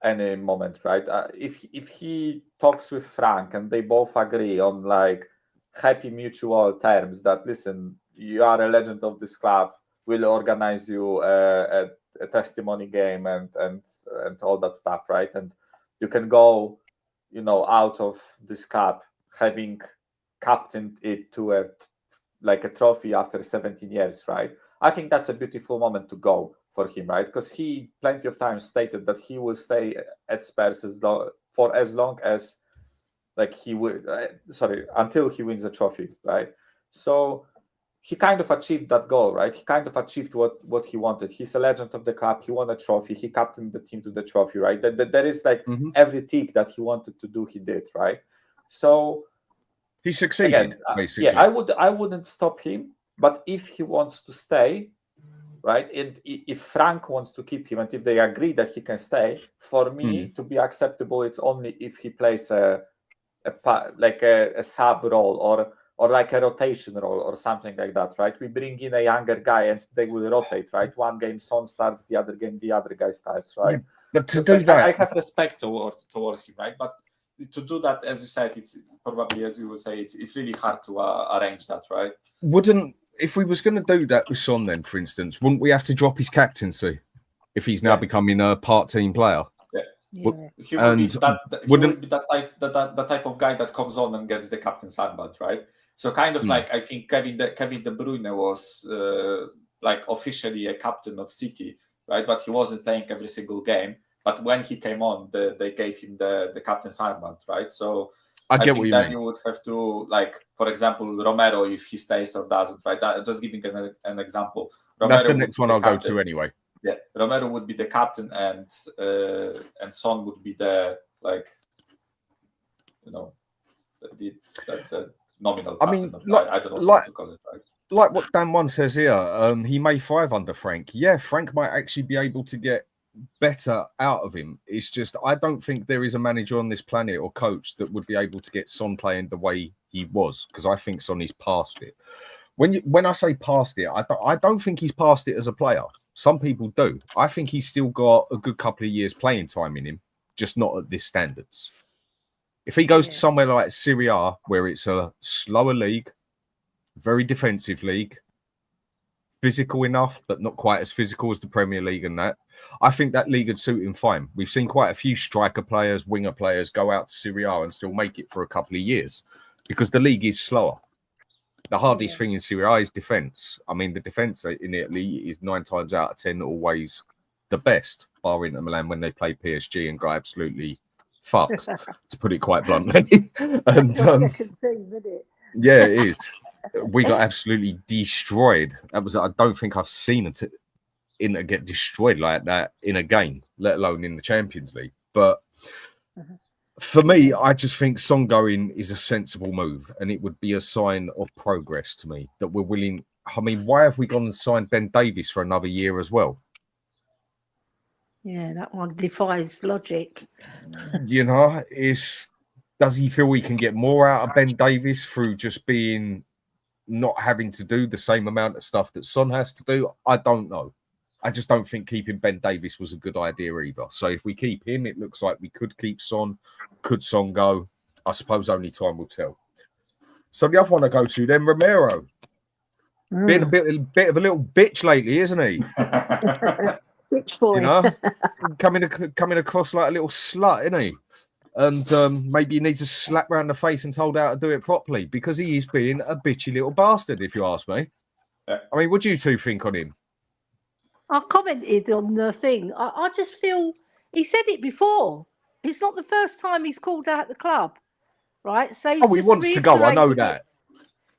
any moment, right? If he talks with Frank and they both agree on like happy mutual terms that, listen, you are a legend of this club, we'll organize you a testimony game and all that stuff, right? And you can go, out of this club having captained it to a trophy after 17 years, right? I think that's a beautiful moment to go for him, right? Because he plenty of times stated that he will stay at Spurs for as long as he would, until he wins a trophy, right? So he kind of achieved that goal, right? He kind of achieved what he wanted. He's a legend of the club. He won a trophy. He captained the team to the trophy, right? There is every tick that he wanted to do, he did, right? So he succeeded, again, basically. Yeah, I wouldn't stop him, but if he wants to stay, right, and if Frank wants to keep him, and if they agree that he can stay, for me to be acceptable, it's only if he plays a sub role or like a rotation role or something like that, right? We bring in a younger guy and they will rotate, right? One game Son starts, the other game the other guy starts, right? Yeah, but to do that, I have respect towards him, right? But to do that, as you said, it's probably, as you would say, it's really hard to arrange that, right? If we was going to do that with Son, then, for instance, wouldn't we have to drop his captaincy if he's now becoming a part-team player? Yeah. He would be that type of guy that comes on and gets the captain's armband, right? So kind of like, I think Kevin De Bruyne was officially a captain of City, right? But he wasn't playing every single game. But when he came on, they gave him the captain's armband, right? So I get think what you then mean. you would have to, for example, Romero, if he stays or doesn't, right? Just giving an example. Romero, that's the next one I'll go to anyway. Yeah, Romero would be the captain, and Son would be the the nominal captain. I mean, I don't know what to call it, right? Like what Dan One says here, he made 5 under Frank. Yeah, Frank might actually be able to get better out of him. It's just I don't think there is a manager on this planet or coach that would be able to get Son playing the way he was, because I think Son is past it. When I say past it, I don't think he's past it as a player. Some people do. I think he's still got a good couple of years playing time in him, just not at this standards. If he goes to somewhere like Serie A, where it's a slower league, very defensive league, physical enough, but not quite as physical as the Premier League and that, I think that league would suit him fine. We've seen quite a few striker players, winger players go out to Serie A and still make it for a couple of years because the league is slower. The hardest thing in Serie A is defence. I mean, the defence in Italy is 9 times out of 10 always the best, bar Inter Milan when they play PSG and got absolutely fucked, to put it quite bluntly. And yeah, it is. We got absolutely destroyed. I don't think I've seen Inter get destroyed like that in a game, let alone in the Champions League. But for me, I just think Son going is a sensible move, and it would be a sign of progress to me that we're willing. I mean, why have we gone and signed Ben Davies for another year as well? Yeah, that one defies logic. Does he feel he can get more out of Ben Davies through just being not having to do the same amount of stuff that Son has to do? I don't know. I just don't think keeping Ben Davies was a good idea either. So if we keep him, it looks like we could keep Son. Could Son go? I suppose only time will tell. So the other one I go to then, Romero. Being a bit of a little bitch lately, isn't he? Rich boy. You know, coming across like a little slut, isn't he? And maybe you need to slap round the face and told how to do it properly, because he is being a bitchy little bastard, if you ask me. Yeah. I mean, what do you two think on him? I commented on the thing. I just feel he said it before. It's not the first time he's called out the club, right? So he's He just wants to go. I know reiterated that. it.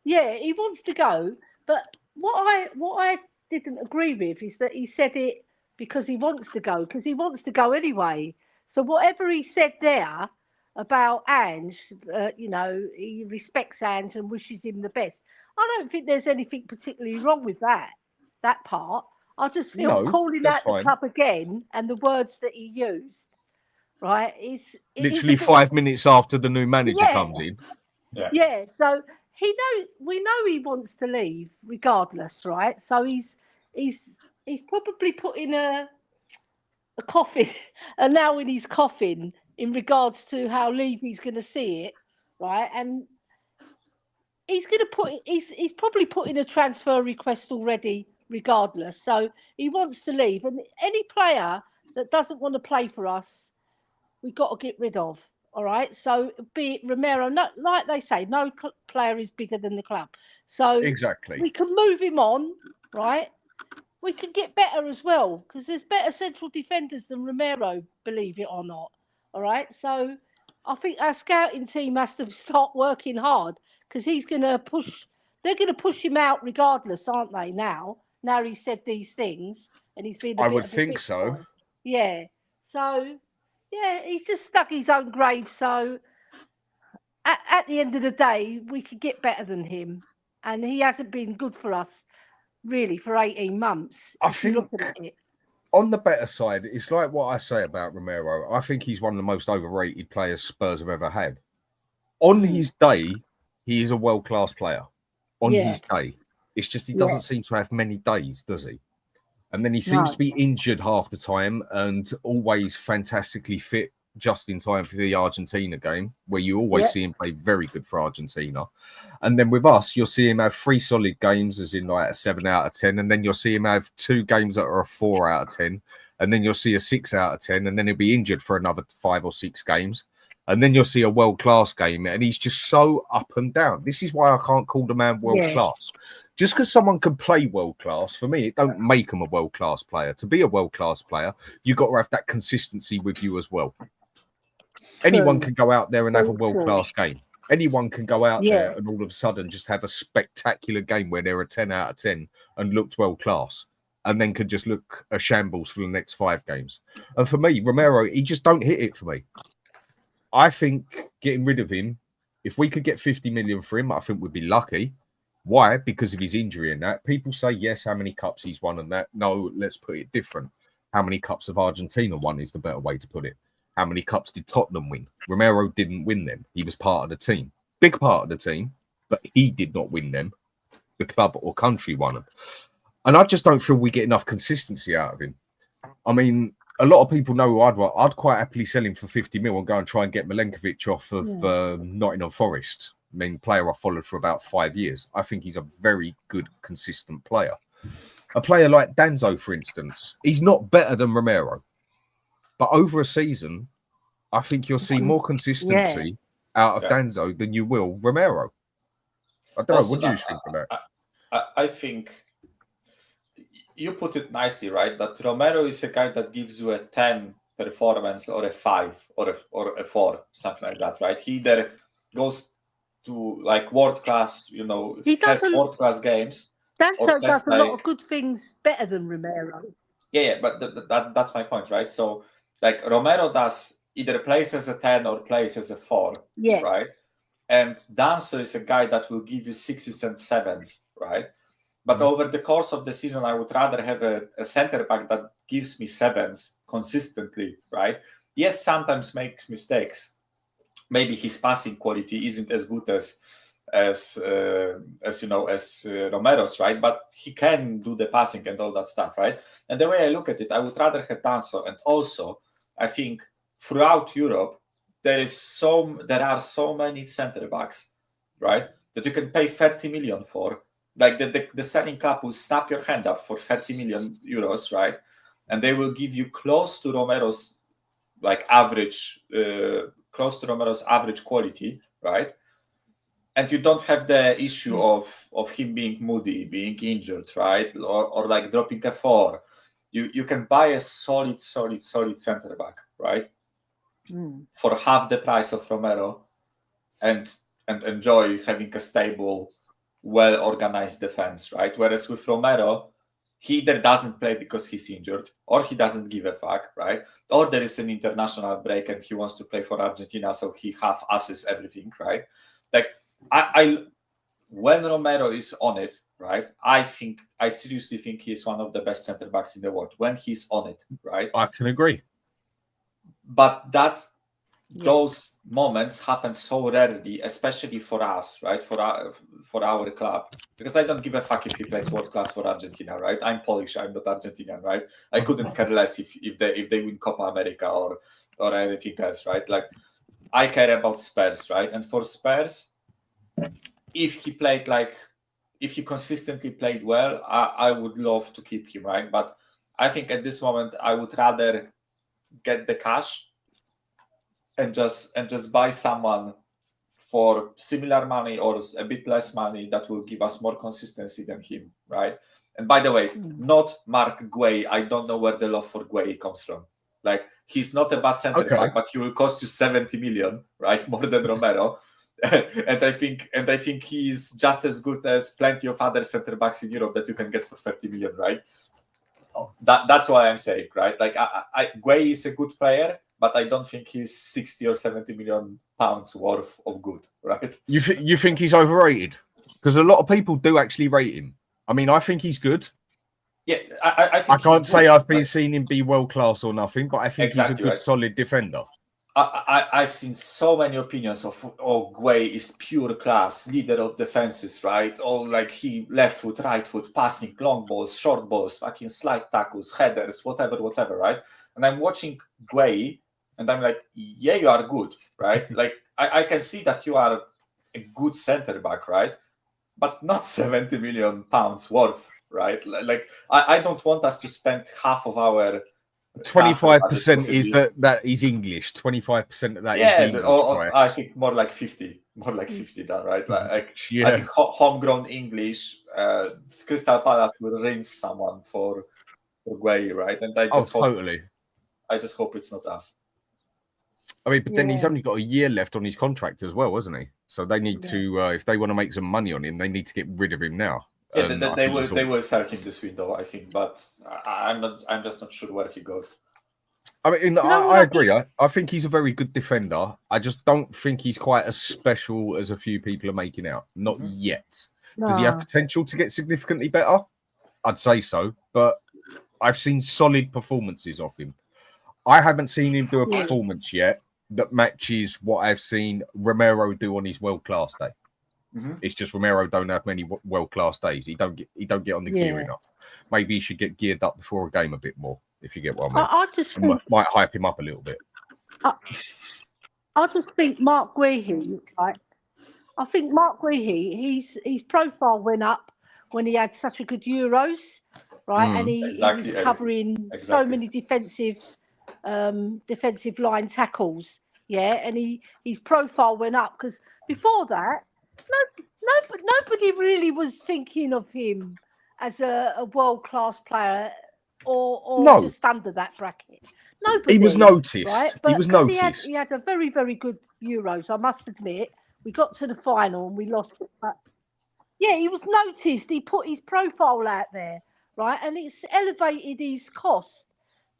Yeah, he wants to go. But what I didn't agree with is that he said it because he wants to go, because he wants to go anyway. So whatever he said there about Ange, you know, he respects Ange and wishes him the best. I don't think there's anything particularly wrong with that part. I just feel No, calling that's out the fine. club again and the words that he used, right, is Literally a bit, 5 minutes after the new manager Yeah. comes in. yeah. So we know he wants to leave regardless, right? So he's probably putting a coffin, a nail in his coffin in regards to how Levy's going to see it, right? And he's going to put he's probably putting a transfer request already regardless. So he wants to leave, and any player that doesn't want to play for us, we've got to get rid of. All right. So be it Romero, like they say, no player is bigger than the club. So Exactly. we can move him on, right? We can get better as well, because there's better central defenders than Romero, believe it or not. All right. So I think our scouting team has to start working hard, because he's going to push. They're going to push him out regardless, aren't they? Now he said these things, and he's been. I would think so. Boy. Yeah. So yeah, he's just dug his own grave. So at the end of the day, we could get better than him, and he hasn't been good for us really for 18 months. I if you look think at it. on the better side, it's like what I say about Romero. I think he's one of the most overrated players Spurs have ever had. On his day, he is a world-class player. On his day. It's just he doesn't seem to have many days, does he? And then he seems to be injured half the time and always fantastically fit just in time for the Argentina game, where you always see him play very good for Argentina. And then with us, you'll see him have 3 solid games, as in like a 7 out of 10. And then you'll see him have 2 games that are a 4 out of 10. And then you'll see a 6 out of 10. And then he'll be injured for another 5 or 6 games. And then you'll see a world-class game. And he's just so up and down. This is why I can't call the man world-class. Just because someone can play world-class, for me, it don't make them a world-class player. To be a world-class player, you've got to have that consistency with you as well. Anyone can go out there and have a world-class game. Anyone can go out there and all of a sudden just have a spectacular game where they're a 10 out of 10 and looked world-class, and then could just look a shambles for the next 5 games. And for me, Romero, he just don't hit it for me. I think getting rid of him, if we could get 50 million for him, I think we'd be lucky. Why? Because of his injury and that. People say, yes, how many cups he's won and that. No, let's put it different. How many cups of Argentina won is the better way to put it. How many cups did Tottenham win? Romero didn't win them. He was part of the team. Big part of the team, but he did not win them. The club or country won them. And I just don't feel we get enough consistency out of him. I mean, a lot of people know who I'd quite happily sell him for 50 mil and go and try and get Milenkovic off of Nottingham Forest. I mean, player I followed for about 5 years. I think he's a very good, consistent player. A player like Danzo, for instance, he's not better than Romero. But over a season, I think you'll see more consistency out of Danzo than you will Romero. I don't know. What do you think of that? I think you put it nicely, right? That Romero is a guy that gives you a 10 performance or a 5 or a 4, something like that, right? He either goes to like world class, he has world class games. Danzo does a lot of good things better than Romero. Yeah, but that's my point, right? So, like Romero does either plays as a 10 or plays as a 4, right? And Danzo is a guy that will give you 6s and 7s, right? But over the course of the season, I would rather have a center back that gives me 7s consistently, right? Yes, sometimes makes mistakes. Maybe his passing quality isn't as good as Romero's, right? But he can do the passing and all that stuff, right? And the way I look at it, I would rather have Danzo. And also, I think throughout Europe, there are so many center backs, right? That you can pay 30 million for. Like the selling club will snap your hand up for 30 million euros, right? and they will give you close to Romero's average quality, right? And you don't have the issue of him being moody, being injured, right? Or like dropping a 4. You can buy a solid centre back, right? For half the price of Romero, and enjoy having a stable, well-organized defense, right? Whereas with Romero, he either doesn't play because he's injured, or he doesn't give a fuck, right? Or there is an international break and he wants to play for Argentina, so he half-asses everything, right? Like, when Romero is on it, right, I seriously think he's one of the best centre backs in the world when he's on it, right? I can agree. But those moments happen so rarely, especially for us, right? For our club, because I don't give a fuck if he plays world class for Argentina, right? I'm Polish, I'm not Argentinian, right? I couldn't care less if they win Copa America or anything else, right? Like, I care about Spurs, right? And for Spurs, if he consistently played well, I would love to keep him, right? But I think at this moment I would rather get the cash and just buy someone for similar money or a bit less money that will give us more consistency than him, right? And by the way, not Mark Guay. I don't know where the love for Guay comes from. Like, he's not a bad centre back, but he will cost you 70 million, right? More than Romero. and I think he's just as good as plenty of other centre backs in Europe that you can get for 30 million, right? That's why I'm saying, right? Like, Guay is a good player, but I don't think he's 60 or 70 million pounds worth of good, right? You think he's overrated? Because a lot of people do actually rate him. I mean, I think he's good. Yeah, I think I can't say I've been seen him be world class or nothing, but I think he's a good, solid defender. I've seen so many opinions of, Guay is pure class, leader of defenses, right? Like, he left foot, right foot, passing, long balls, short balls, fucking slide tackles, headers, whatever, right? And I'm watching Guay, and I'm like, yeah, you are good, right? Like, I can see that you are a good centre back, right? But not 70 million pounds worth, right? Like, I don't want us to spend half of our 25% is that he's English. 25% of that is the English price. I think more like 50 than, right? Like, I think homegrown English, Crystal Palace will rinse someone for Guay, right? And I just hope it's not us. I mean, but then he's only got a year left on his contract as well, hasn't he? So they need to, if they want to make some money on him, they need to get rid of him now. Yeah, they will sell him this window, I think, but I'm just not sure where he goes. I mean, I agree. I think he's a very good defender. I just don't think he's quite as special as a few people are making out. Not yet. No. Does he have potential to get significantly better? I'd say so, but I've seen solid performances of him. I haven't seen him do a performance yet that matches what I've seen Romero do on his world-class day. It's just Romero don't have many world-class days. He don't get on the gear enough. Maybe he should get geared up before a game a bit more, if you get what I mean. I just think, might hype him up a little bit. I just think Mark Guehi, right? I think Mark Guehi, his profile went up when he had such a good Euros, right? And he was covering so many defensive line tackles, and his profile went up because before that, nobody really was thinking of him as a world-class player or just under that bracket. Nobody. He was noticed. Right? But he was noticed. He had a very, very good Euros, I must admit. We got to the final and we lost it. But he was noticed. He put his profile out there, right? And it's elevated his cost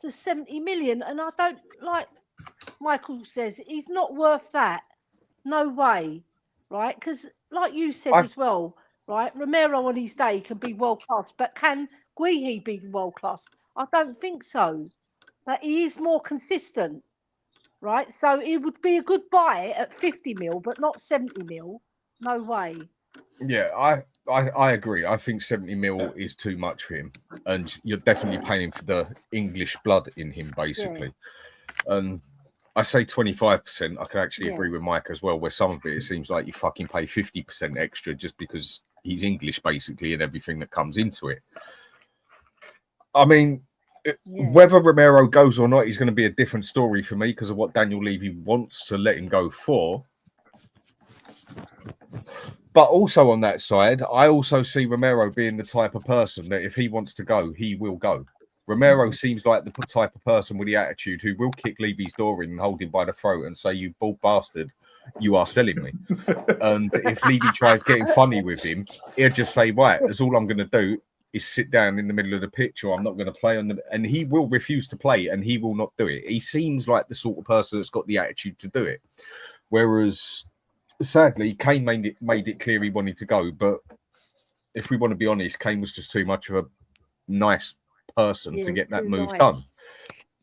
to 70 million. And I don't, like Michael says, he's not worth that. No way. Right? Because, like you said as well, right? Romero on his day can be world class, but can Guehi be world class? I don't think so. But he is more consistent, right? So it would be a good buy at 50 mil, but not 70 mil. No way. Yeah, I agree. I think 70 mil is too much for him, and you're definitely paying for the English blood in him, basically. And I say 25%. I can actually agree with Mike as well, where some of it seems like you fucking pay 50% extra just because he's English, basically, and everything that comes into it. I mean, Whether Romero goes or not is going to be a different story for me because of what Daniel Levy wants to let him go for. But also on that side, I also see Romero being the type of person that if he wants to go, he will go. Romero seems like the type of person with the attitude who will kick Levy's door in and hold him by the throat and say, "You bald bastard, you are selling me." And if Levy tries getting funny with him, he'll just say, "Right, that's all I'm going to do is sit down in the middle of the pitch, or I'm not going to play on the." And he will refuse to play, and he will not do it. He seems like the sort of person that's got the attitude to do it. Whereas, sadly, Kane made it clear he wanted to go. But if we want to be honest, Kane was just too much of a nice person to get that move done.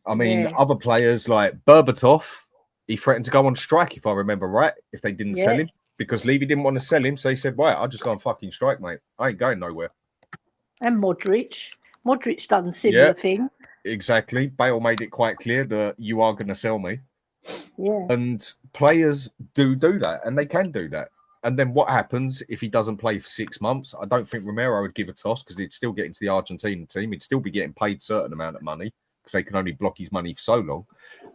I mean, other players like Berbatov, he threatened to go on strike, if I remember right, if they didn't sell him, because Levy didn't want to sell him. So he said, "Right, I'll just go on fucking strike, mate. I ain't going nowhere." And Modric done a similar thing. Exactly. Bale made it quite clear that you are going to sell me. Yeah. And players do that, and they can do that. And then what happens if he doesn't play for 6 months? I don't think Romero would give a toss because he'd still get into the Argentine team. He'd still be getting paid a certain amount of money because they can only block his money for so long.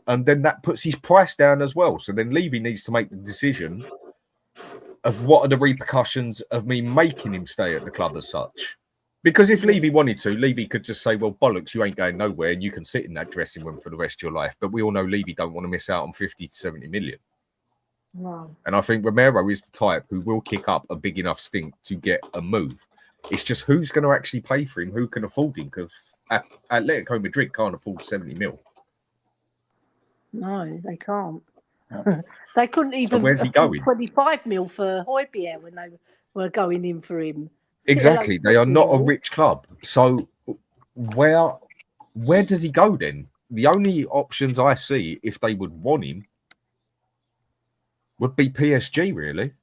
And then that puts his price down as well. So then Levy needs to make the decision of what are the repercussions of me making him stay at the club as such. Because if Levy wanted to, Levy could just say, "Well, bollocks, you ain't going nowhere and you can sit in that dressing room for the rest of your life." But we all know Levy don't want to miss out on 50 to 70 million. Wow. And I think Romero is the type who will kick up a big enough stink to get a move. It's just who's going to actually pay for him, who can afford him, because Atletico Madrid can't afford 70 mil. No, they can't. They couldn't even So where's he going? 25 mil for Højbjerg when they were going in for him. Exactly. They are not a rich club. So where does he go then? The only options I see, if they would want him, would be PSG, really.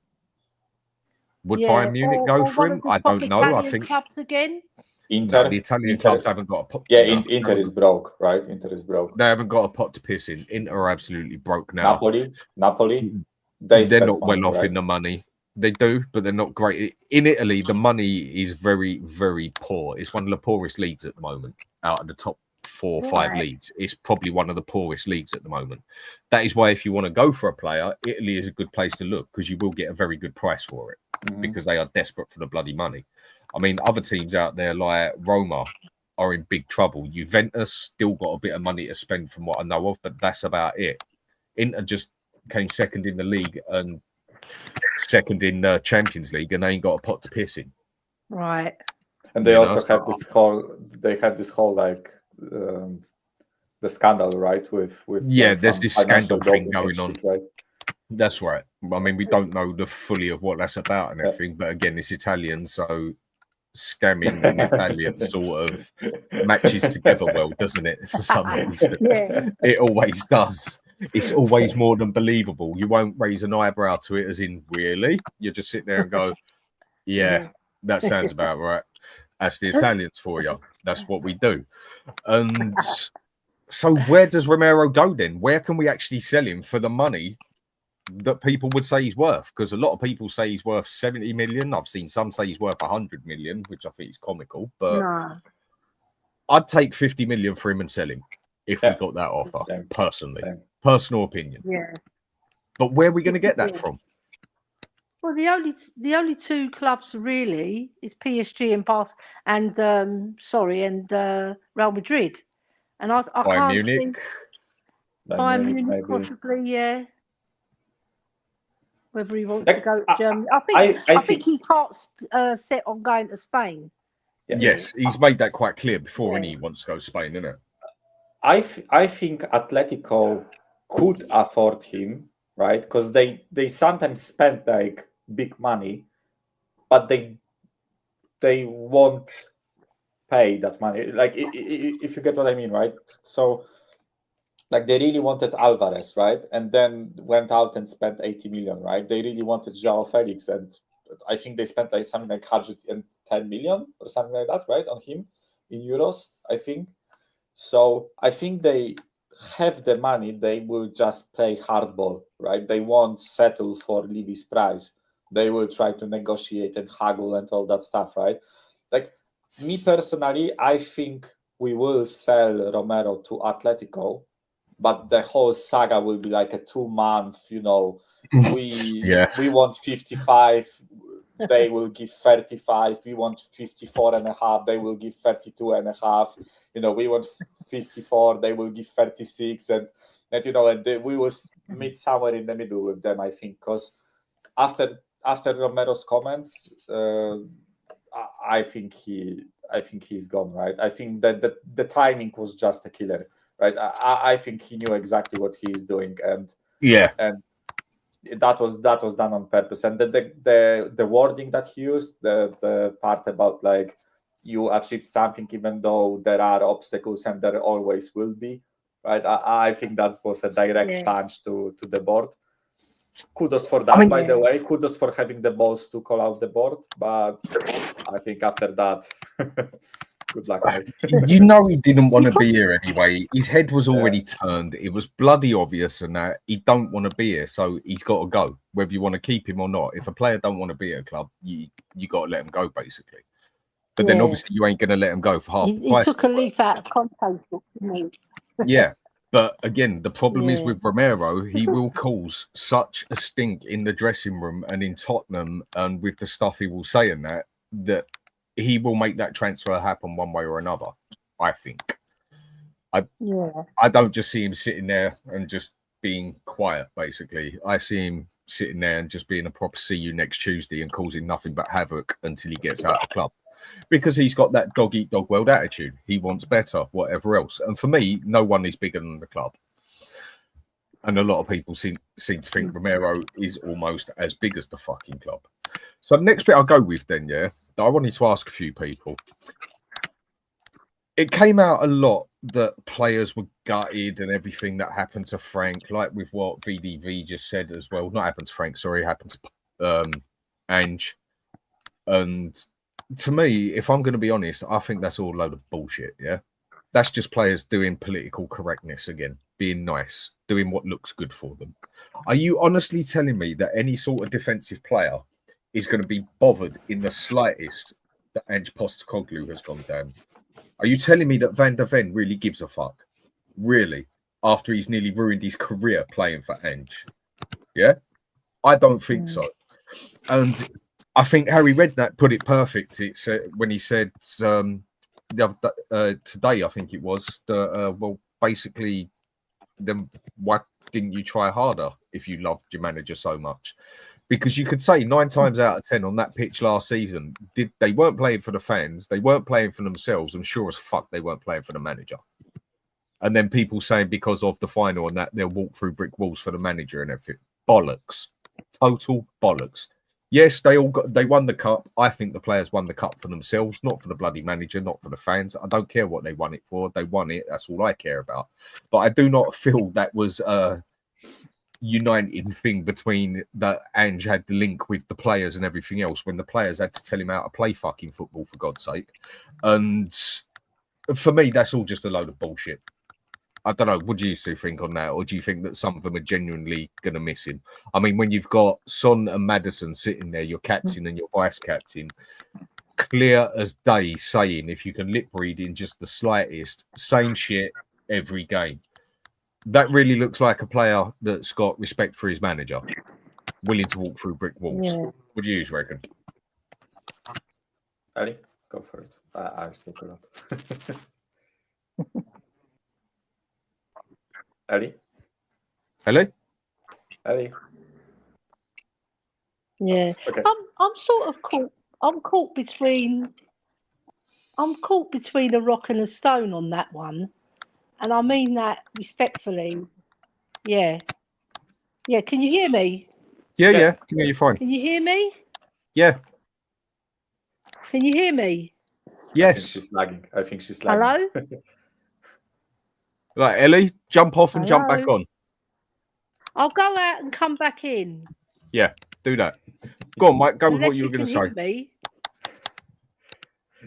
Would Bayern Munich go for him? I don't know. Italian I think clubs again. Inter, the Italian clubs haven't got a pot. Yeah, Inter is broke, right? Inter is broke. They haven't got a pot to piss in. Inter are absolutely broke now. Napoli, they're not well off in the money. They do, but they're not great. In Italy, the money is very, very poor. It's one of the poorest leagues at the moment. Out of the top 4 or 5 leagues, it's probably one of the poorest leagues at the moment. That is why if you want to go for a player, Italy is a good place to look because you will get a very good price for it because they are desperate for the bloody money. I mean, other teams out there like Roma are in big trouble. Juventus still got a bit of money to spend from what I know of, but that's about it. Inter just came second in the league and second in the Champions League, and they ain't got a pot to piss in. Right. And they also have this whole like the scandal, right? With there's this scandal thing going shit, on. Right? That's right. I mean, we don't know the fully of what that's about and everything, but again, it's Italian, so scamming and Italian sort of matches together well, doesn't it? For some reason, it always does. It's always more than believable. You won't raise an eyebrow to it, as in really. You just sit there and go, "Yeah, that sounds about right." That's the Italians for you. That's what we do. And so, where does Romero go then? Where can we actually sell him for the money that people would say he's worth? Because a lot of people say he's worth 70 million. I've seen some say he's worth 100 million, which I think is comical. But I'd take 50 million for him and sell him if we got that offer. Personally, personal opinion. Yeah. But where are we going to get that from? Well, the only 2 clubs really is PSG and Real Madrid, and I can't Munich. think Bayern Munich possibly, whether he wants to go to Germany. I think his heart's set on going to Spain. Yes, he's made that quite clear before, and he wants to go to Spain, isn't it? I think Atletico could afford him, right? Because they sometimes spend like big money, but they won't pay that money. Like if you get what I mean, right? So like they really wanted Alvarez, right? And then went out and spent 80 million, right? They really wanted João Felix, and I think they spent like something like 110 million or something like that, right, on him in euros, I think. So I think they have the money. They will just play hardball, right? They won't settle for Levy's price. They will try to negotiate and haggle and all that stuff, right? Like me personally, I think we will sell Romero to Atletico, but the whole saga will be like a 2-month, we want 55, they will give 35, we want 54.5, they will give 32.5, we want 54, they will give 36, and we will meet somewhere in the middle with them, I think, because after Romero's comments, I think he's gone, right? I think that the timing was just a killer, right? I think he knew exactly what he is doing, and that was done on purpose. And the wording that he used, the part about like you achieved something even though there are obstacles and there always will be, right? I think that was a direct punch to the board. Kudos for that, by the way. Kudos for having the balls to call out the board. But I think after that, good luck, mate. He didn't want to be here anyway. His head was already turned. It was bloody obvious and that he don't want to be here. So he's got to go, whether you want to keep him or not. If a player don't want to be at a club, you got to let him go, basically. But then obviously you ain't going to let him go for half the price. He took a leaf out of Conte's book, didn't he? Yeah. But again, the problem is with Romero, he will cause such a stink in the dressing room and in Tottenham, and with the stuff he will say in that he will make that transfer happen one way or another, I think. I don't just see him sitting there and just being quiet, basically. I see him sitting there and just being a proper see you next Tuesday and causing nothing but havoc until he gets out of the club. Because he's got that dog-eat-dog world attitude. He wants better, whatever else. And for me, no one is bigger than the club. And a lot of people seem to think Romero is almost as big as the fucking club. So next bit I'll go with then, I wanted to ask a few people. It came out a lot that players were gutted and everything that happened to Frank, like with what VDV just said as well. Not happened to Frank, sorry, happened to Ange. And to me, if I'm going to be honest, I think that's all a load of bullshit, That's just players doing political correctness again, being nice, doing what looks good for them. Are you honestly telling me that any sort of defensive player is going to be bothered in the slightest that Ange Postecoglou has gone down? Are you telling me that Van der Ven really gives a fuck? Really? After he's nearly ruined his career playing for Ange? Yeah? I don't think so. And I think Harry Redknapp put it perfect. It's when he said today, I think it was, well, basically, then why didn't you try harder if you loved your manager so much? Because you could say 9 times out of 10 on that pitch last season, they weren't playing for the fans, they weren't playing for themselves, and sure as fuck they weren't playing for the manager. And then people saying because of the final and that they'll walk through brick walls for the manager and everything. Bollocks. Total bollocks. Yes, they won the cup. I think the players won the cup for themselves, not for the bloody manager, not for the fans. I don't care what they won it for. They won it. That's all I care about. But I do not feel that was a uniting thing between that Ange had the link with the players and everything else when the players had to tell him how to play fucking football, for God's sake. And for me, that's all just a load of bullshit. I don't know. What do you two think on that? Or do you think that some of them are genuinely going to miss him? I mean, when you've got Son and Maddison sitting there, your captain and your vice captain, clear as day saying, if you can lip read in just the slightest, same shit every game. That really looks like a player that's got respect for his manager, willing to walk through brick walls. Yeah. What do you reckon? Ali, go for it. I spoke a lot. Ali? Hello? Ali? Yeah. Okay. I'm sort of caught. I'm caught between a rock and a stone on that one, and I mean that respectfully. Yeah. Yeah. Can you hear me? Yeah, Yes. yeah. Can hear you fine. Can you hear me? Yeah. Can you hear me? Yes. I think she's lagging. Hello? Right, Ellie, jump off and jump back Hello? on. I'll go out and come back in. Yeah, do that. Go on, Mike. Go with Unless what you were going to say. can hear me.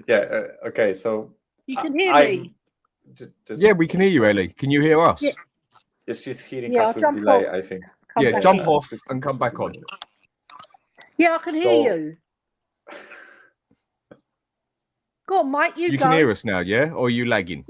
Yeah. Okay. So You can hear me. Yeah, we can hear you, Ellie. Can you hear us? Yeah. Yes, she's hearing Yeah, us I'll with jump delay, off. I think. Come Yeah, back jump in. off and come back on. Yeah, I can hear you. So- Yeah, I can hear you. Yeah, we can hear you. Yeah, we can hear you, Ellie. Can you hear us? Yes, she's hearing us with delay, I think. Hello? Go on, Mike. You go. can hear us now, yeah? Or are you lagging?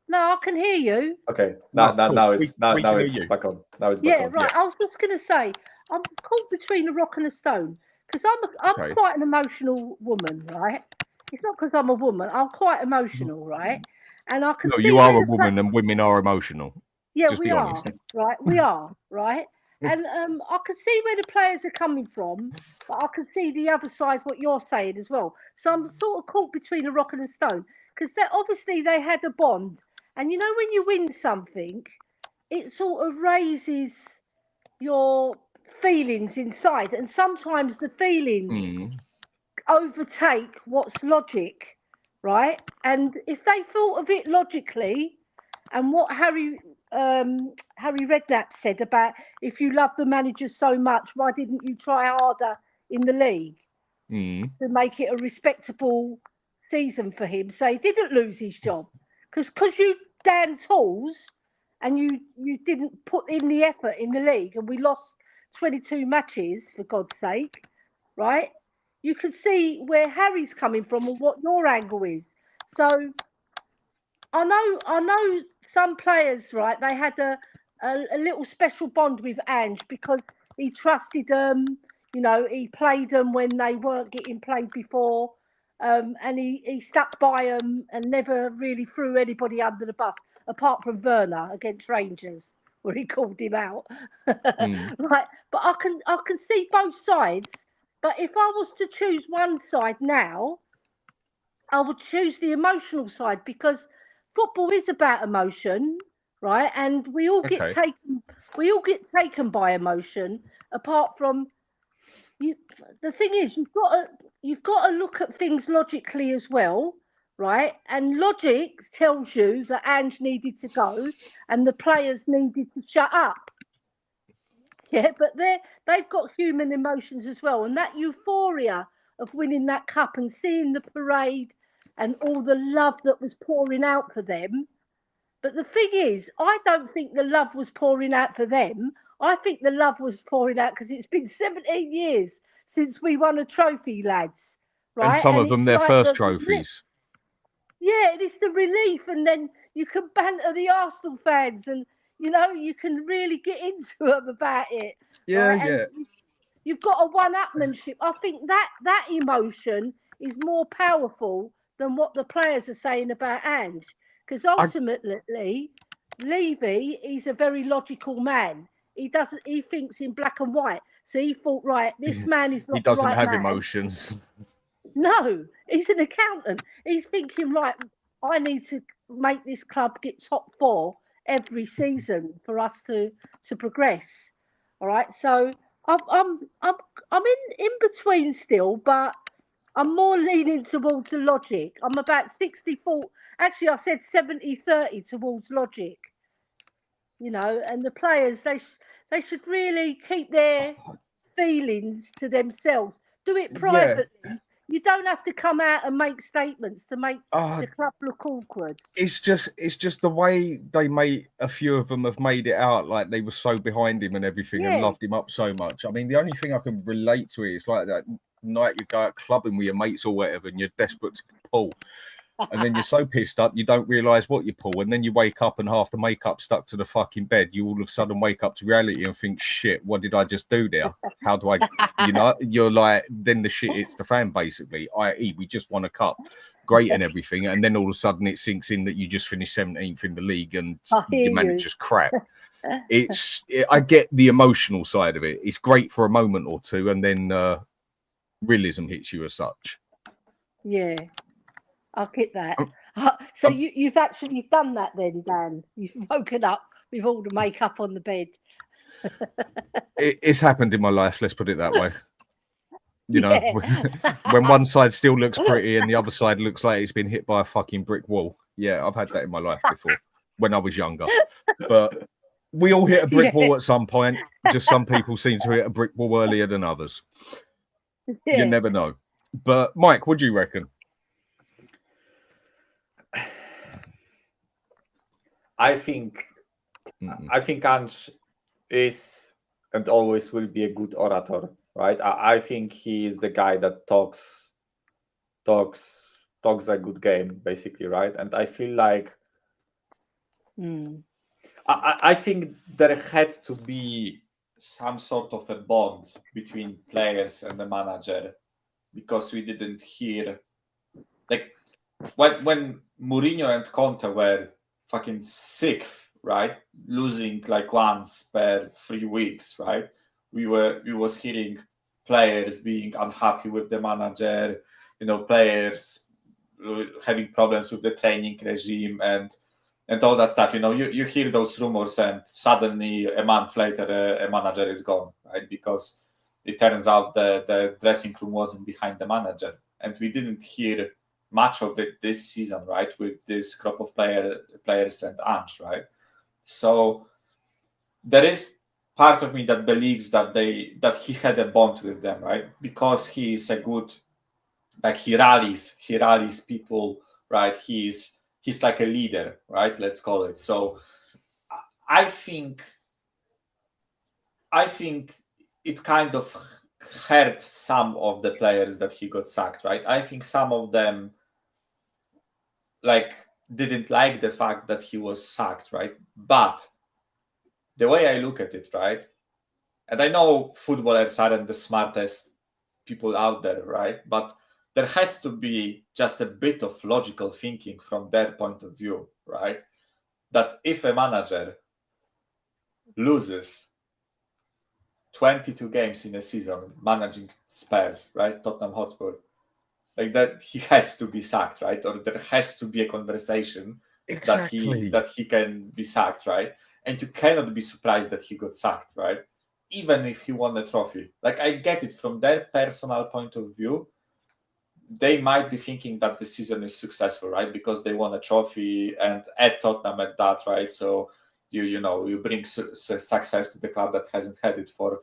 No, I can hear you. Okay, cool. now it's We can hear it's you. back on. Now it's back Yeah, on. right. I was just going to say, I'm caught between a rock and a stone because I'm Okay. quite an emotional woman, right? It's not because I'm a woman. I'm quite emotional, right? And I can No, see you are where a woman and women are emotional. Yeah, Just we be are, honest. right? We are, right? And I can see where the players are coming from, but I can see the other side, what you're saying as well. So I'm sort of caught between a rock and a stone because obviously they had a bond. And you know, when you win something, it sort of raises your feelings inside. And sometimes the feelings overtake what's logic, right? And if they thought of it logically, and what Harry Redknapp said about if you love the manager so much, why didn't you try harder in the league to make it a respectable season for him? So he didn't lose his job because you damn tools and you didn't put in the effort in the league, and we lost 22 matches for God's sake, right? You can see where Harry's coming from and what your angle is. So I know some players, right? They had a little special bond with Ange because he trusted them. You know, he played them when they weren't getting played before, and he stuck by them and never really threw anybody under the bus, apart from Werner against Rangers, where he called him out. Right, but I can see both sides. But if I was to choose one side now, I would choose the emotional side because football is about emotion, right? And we all get taken by emotion. Apart from you, the thing is, you've got to look at things logically as well, right? And logic tells you that Ange needed to go and the players needed to shut up. Yeah, but they've got human emotions as well, and that euphoria of winning that cup and seeing the parade and all the love that was pouring out for them. But the thing is, I don't think the love was pouring out for them. I think the love was pouring out because it's been 17 years since we won a trophy, lads. Right? And some of them it's their like first trophies. Yeah, it's the relief, and then you can banter the Arsenal fans, and you know you can really get into them about it. Yeah, Right? yeah. And you've got a one-upmanship. I think that emotion is more powerful than what the players are saying about Ange, because ultimately, Levy, he's a very logical man. He thinks in black and white. So he thought, right, this man is He not the doesn't right have man. emotions. No, he's an accountant. He's thinking, right, I need to make this club get top four every season for us to progress. All right, so I'm in between still, but I'm more leaning towards the logic. I'm about 60-40. Actually, I said 70-30 towards logic. You know, and the players they should really keep their feelings to themselves. Do it privately. You don't have to come out and make statements to make the club look awkward. It's just the way they made a few of them have made it out like they were so behind him and everything and loved him up so much. I mean, the only thing I can relate to it is like that night you go out clubbing with your mates or whatever and you're desperate to pull. And then you're so pissed up, you don't realise what you pull. And then you wake up and half the makeup stuck to the fucking bed. You all of a sudden wake up to reality and think, shit, what did I just do there? How do I, you know, you're like, then the shit hits the fan, basically, i.e. we just won a cup, great and everything. And then all of a sudden it sinks in that you just finished 17th in the league and your manager's crap. I get the emotional side of it. It's great for a moment or two. And then realism hits you as such. Yeah. I'll get that. So you've actually done that then, Dan? You've woken up with all the makeup on the bed. It's happened in my life, let's put it that way. You know, when one side still looks pretty and the other side looks like it's been hit by a fucking brick wall. Yeah, I've had that in my life before when I was younger. But we all hit a brick wall at some point. Just some people seem to hit a brick wall earlier than others. You never know. But Mike, what do you reckon? I think Ange is and always will be a good orator, right? I think he is the guy that talks talks a good game, basically, right? And I feel like I think there had to be some sort of a bond between players and the manager, because we didn't hear, like, when Mourinho and Conte were fucking sixth, right, losing like once per 3 weeks, right, we was hearing players being unhappy with the manager, players having problems with the training regime and all that stuff. You hear those rumors, and suddenly a month later a manager is gone, right? Because it turns out the dressing room wasn't behind the manager, and we didn't hear much of it this season, right? With this crop of players and Ange, right? So there is part of me that believes that he had a bond with them, right? Because he is a good, like, he rallies people, right? He's like a leader, right? Let's call it. So I think it kind of hurt some of the players that he got sacked, right? I think some of them didn't like the fact that he was sacked, right? But the way I look at it, right? And I know footballers aren't the smartest people out there, right? But there has to be just a bit of logical thinking from their point of view, right? That if a manager loses 22 games in a season managing Spurs, right? Tottenham Hotspur, like that, he has to be sacked, right? Or there has to be a conversation Exactly. that he can be sacked, right? And you cannot be surprised that he got sacked, right? Even if he won a trophy. Like, I get it from their personal point of view. They might be thinking that the season is successful, right? Because they won a trophy, and at Tottenham at that, right? So you bring success to the club that hasn't had it for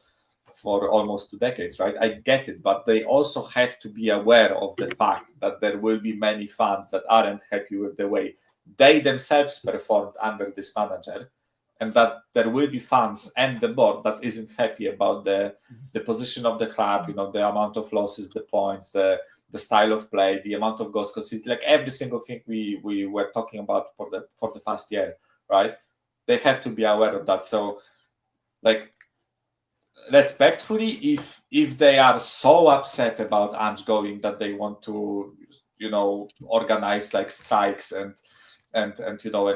almost 2 decades, right? I get it, but they also have to be aware of the fact that there will be many fans that aren't happy with the way they themselves performed under this manager, and that there will be fans and the board that isn't happy about the position of the club, the amount of losses, the points, the style of play, the amount of goals conceded, like every single thing we were talking about for the past year, right? They have to be aware of that. So, like, respectfully, if they are so upset about Ange going that they want to, organize like strikes and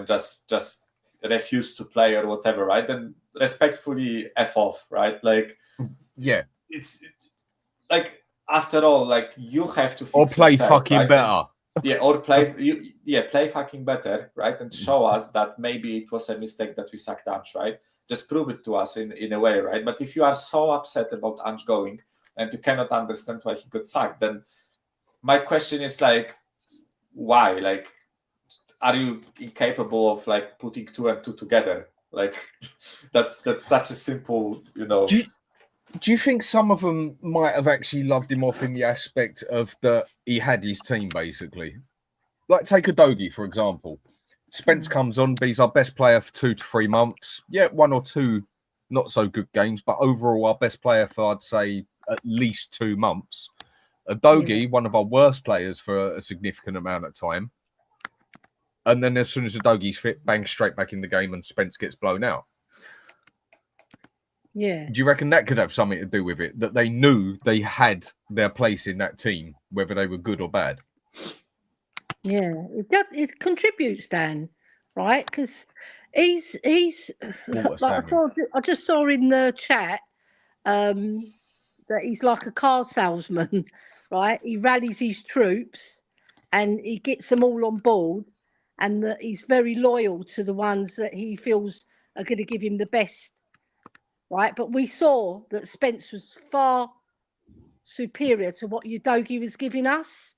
just refuse to play or whatever, right? Then respectfully, F off, right? Like, Yeah. it's like, after all, like, you have to fix Or play yourself, fucking right? better. Or play fucking better, right? And show us that maybe it was a mistake that we sacked Ange, right? Just prove it to us in a way, right? But if you are so upset about Ange going and you cannot understand why he got sacked, then my question is, like, why? Like, are you incapable of like putting 2 and 2 together? Like, that's such a simple, Do you think some of them might have actually loved him off in the aspect of that he had his team, basically? Like, take Udogie, for example. Spence comes on, but he's our best player for 2 to 3 months. Yeah, 1 or 2 not so good games, but overall our best player for, I'd say, at least 2 months. Udogie, one of our worst players for a significant amount of time. And then as soon as Udogie's fit, bang, straight back in the game and Spence gets blown out. Yeah. Do you reckon that could have something to do with it? That they knew they had their place in that team, whether they were good or bad? Yeah, it contributes, Dan, right? Because he's like, I just saw in the chat that he's like a car salesman, right? He rallies his troops and he gets them all on board, and that he's very loyal to the ones that he feels are going to give him the best, right? But we saw that Spence was far superior to what Udogie was giving us.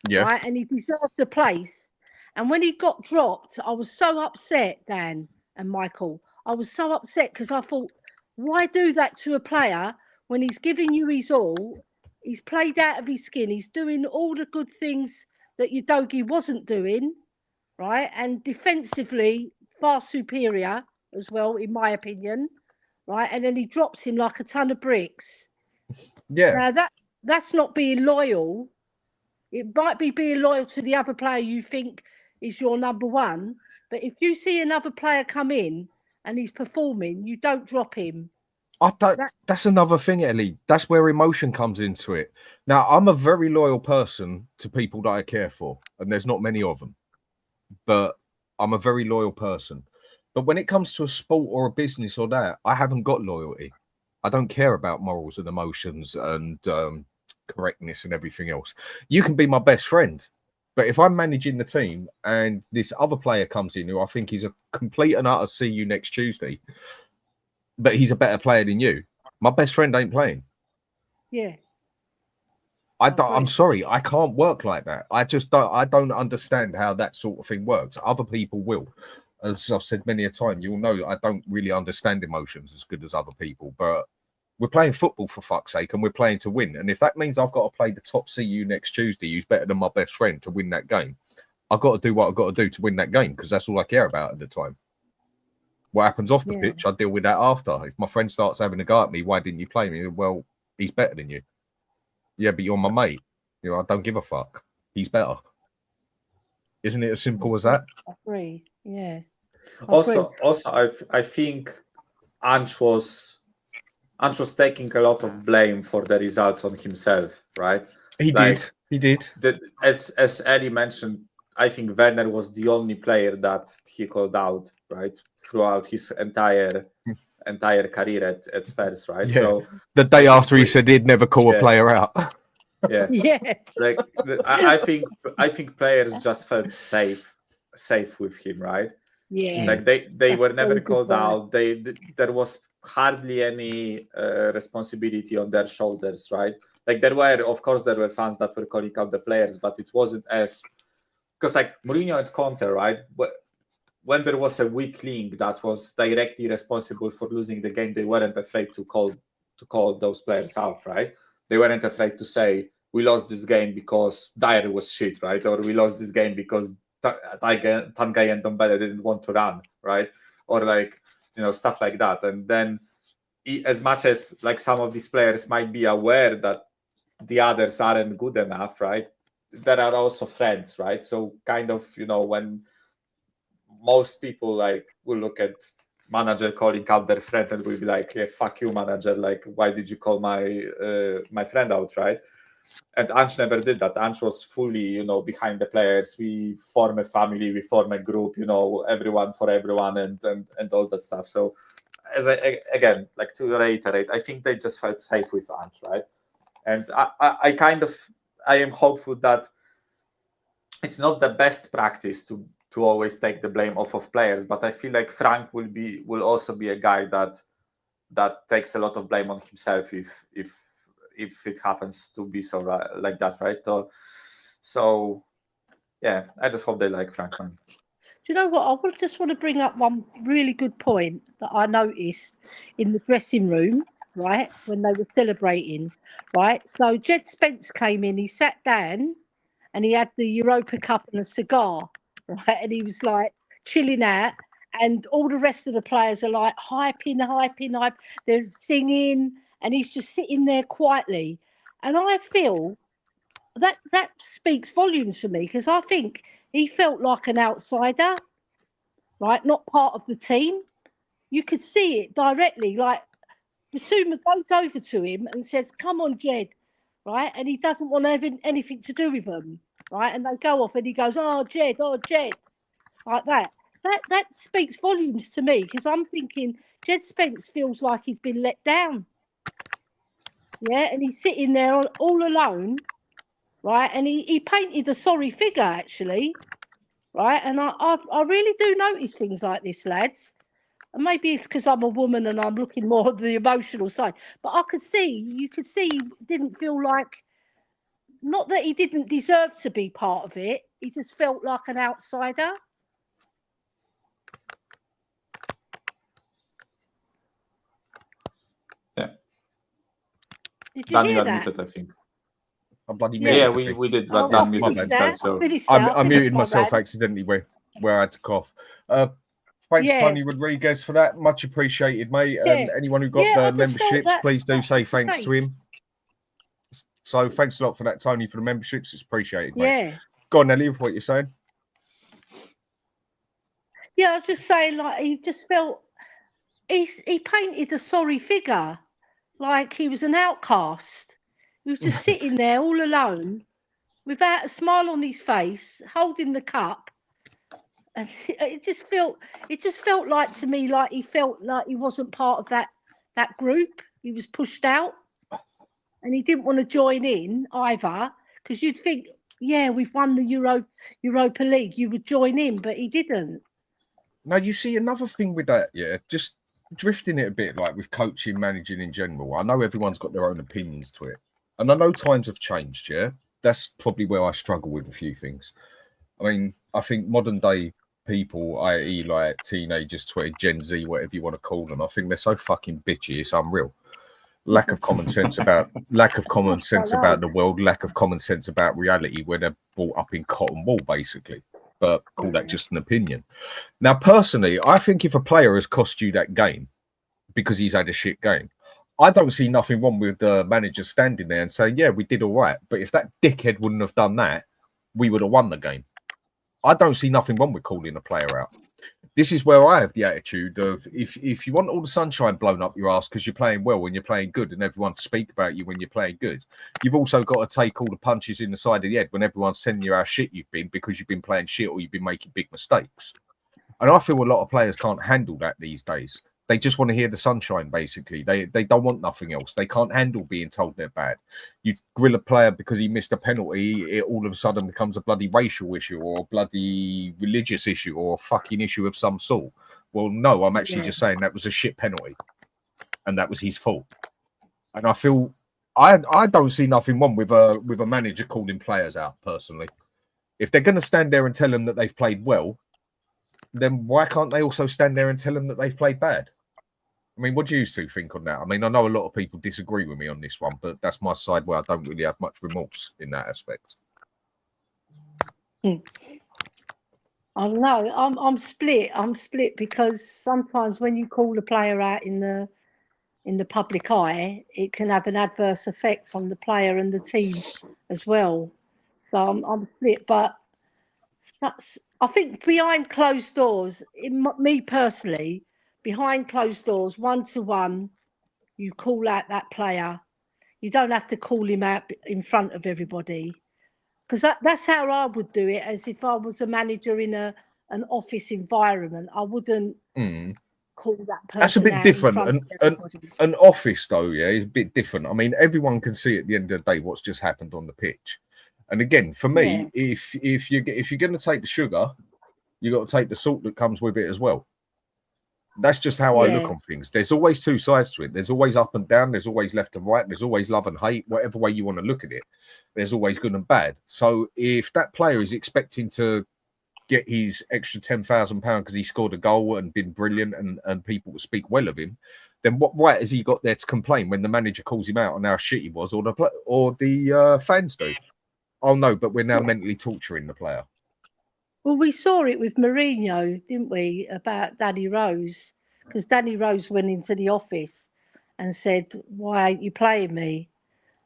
Yeah. Right, and he deserved the place. And when he got dropped, I was so upset, Dan and Michael. I was so upset because I thought, why do that to a player when he's giving you his all? He's played out of his skin. He's doing all the good things that Udogie wasn't doing, right? And defensively, far superior as well, in my opinion, right? And then he drops him like a ton of bricks. Yeah. Now that's not being loyal. It might be being loyal to the other player you think is your number one, but if you see another player come in and he's performing, you don't drop him. That's another thing, Ellie. That's where emotion comes into it. Now, I'm a very loyal person to people that I care for, and there's not many of them, but I'm a very loyal person. But when it comes to a sport or a business or that, I haven't got loyalty. I don't care about morals and emotions and correctness and everything else. You can be my best friend, but if I'm managing the team and this other player comes in who I think is a complete and utter see you next Tuesday, but he's a better player than you, my best friend ain't playing. Yeah. I'm sorry, I can't work like that. I don't understand how that sort of thing works. Other people will. As I've said many a time, you'll know I don't really understand emotions as good as other people, but we're playing football for fuck's sake, and we're playing to win. And if that means I've got to play the top CU next Tuesday, who's better than my best friend, to win that game, I've got to do what I've got to do to win that game, because that's all I care about at the time. What happens off the pitch, I deal with that after. If my friend starts having a go at me, why didn't you play me? Well, he's better than you. Yeah, but you're my mate. You know, I don't give a fuck. He's better. Isn't it as simple as that? I agree. Yeah. Also, I think Ange was taking a lot of blame for the results on himself, right? He did. As Ellie mentioned, I think Werner was the only player that he called out, right, throughout his entire career at Spurs, right? Yeah. So the day after he said he'd never call a player out. Yeah. Yeah. Like I think players just felt safe with him, right? Yeah. Like they were never very good called point. out. There was hardly any responsibility on their shoulders, right? Like there were fans that were calling out the players, but it wasn't as, because like Mourinho and Conte, right? When there was a weak link that was directly responsible for losing the game, they weren't afraid to call those players out, right? They weren't afraid to say, we lost this game because Dyer was shit, right? Or we lost this game because Tangay and Dombele didn't want to run, right? Or like, stuff like that. And then as much as like some of these players might be aware that the others aren't good enough, right? There are also friends, right? So kind of, when most people like will look at manager calling out their friend and will be like, yeah, fuck you, manager. Like, why did you call my friend out, right? And Ange never did that. Ange was fully, behind the players. We form a family, we form a group, everyone for everyone and all that stuff. So again, like to reiterate, I think they just felt safe with Ange, right? And I am hopeful that it's not the best practice to always take the blame off of players, but I feel like Frank will also be a guy that takes a lot of blame on himself if it happens to be so like that, right? So yeah, I just hope they like Frank, man. Do you know what? I just want to bring up one really good point that I noticed in the dressing room, right, when they were celebrating, right? So Jed Spence came in, he sat down and he had the Europa Cup and a cigar, right? And he was like chilling out, and all the rest of the players are like hyping. They're singing, and he's just sitting there quietly. And I feel that speaks volumes for me, because I think he felt like an outsider, right? Not part of the team. You could see it directly. Like Basuma goes over to him and says, "Come on, Jed," right? And he doesn't want to have anything to do with them, right? And they go off, and he goes, "Oh, Jed," like that. That speaks volumes to me, because I'm thinking Jed Spence feels like he's been let down. Yeah, and he's sitting there all alone, right? And he painted a sorry figure, actually, right? And I really do notice things like this, lads. And maybe it's because I'm a woman and I'm looking more at the emotional side. But you could see he didn't feel like, not that he didn't deserve to be part of it, he just felt like an outsider. Yeah. Did you Dan, hear you are that? muted, I think. I bloody Yeah, muted. we did, Oh, but Dan I muted finished that. himself. So I muted my myself rant. accidentally where I had to cough. Thanks, Yeah. Tony Rodriguez, for that. Much appreciated, mate. Yeah. And anyone who got Yeah, I the just felt memberships, that- please do that's say the thanks case. to him. So thanks a lot for that, Tony, for the memberships. It's appreciated, mate. Yeah. Go on, Ellie, what you're saying. Yeah, I was just saying, like, he just felt he painted a sorry figure, like he was an outcast. He was just sitting there all alone, without a smile on his face, holding the cup, and it just felt like to me like he felt like he wasn't part of that group. He was pushed out, and he didn't want to join in either, because you'd think, yeah, we've won the Europa League, you would join in, but he didn't. Now, you see another thing with that, yeah, just drifting it a bit, like with coaching, managing in general. I know everyone's got their own opinions to it, and I know times have changed, yeah. That's probably where I struggle with a few things. I mean, I think modern day people, i.e. like teenagers, Twitter, Gen Z, whatever you want to call them, I think they're so fucking bitchy, it's unreal. Lack of common sense about the world, lack of common sense about reality, where they're brought up in cotton wool, basically. But call that just an opinion. Now, personally, I think if a player has cost you that game because he's had a shit game, I don't see nothing wrong with the manager standing there and saying, yeah, we did all right. But if that dickhead wouldn't have done that, we would have won the game. I don't see nothing wrong with calling a player out. This is where I have the attitude of if you want all the sunshine blown up your ass because you're playing well and you're playing good and everyone to speak about you when you're playing good, you've also got to take all the punches in the side of the head when everyone's telling you how shit you've been because you've been playing shit or you've been making big mistakes. And I feel a lot of players can't handle that these days. They just want to hear the sunshine, basically. They don't want nothing else. They can't handle being told they're bad. You grill a player because he missed a penalty, it all of a sudden becomes a bloody racial issue or a bloody religious issue or a fucking issue of some sort. Well, no, I'm actually just saying that was a shit penalty and that was his fault. And I feel I don't see nothing wrong with a manager calling players out, personally. If they're going to stand there and tell them that they've played well, then why can't they also stand there and tell them that they've played bad? I mean, what do you two think on that? I mean, I know a lot of people disagree with me on this one, but that's my side where I don't really have much remorse in that aspect. I don't know. I'm split. I'm split because sometimes when you call a player out in the public eye, it can have an adverse effect on the player and the team as well. So I'm split, but I think behind closed doors, me personally, behind closed doors, 1-to-1, you call out that player. You don't have to call him out in front of everybody, because that's how I would do it. As if I was a manager in an office environment, I wouldn't call that person. That's a bit out different. An office, though, yeah, is a bit different. I mean, everyone can see at the end of the day what's just happened on the pitch. And again, for me, if you're going to take the sugar, you got to take the salt that comes with it as well. That's just how I look on things. There's always two sides to it. There's always up and down. There's always left and right. There's always love and hate. Whatever way you want to look at it, there's always good and bad. So if that player is expecting to get his extra £10,000 because he scored a goal and been brilliant and people will speak well of him, then what right has he got there to complain when the manager calls him out on how shit he was or the fans do? Oh, no, but we're now mentally torturing the player. Well, we saw it with Mourinho, didn't we, about Danny Rose? Because Danny Rose went into the office and said, why aren't you playing me?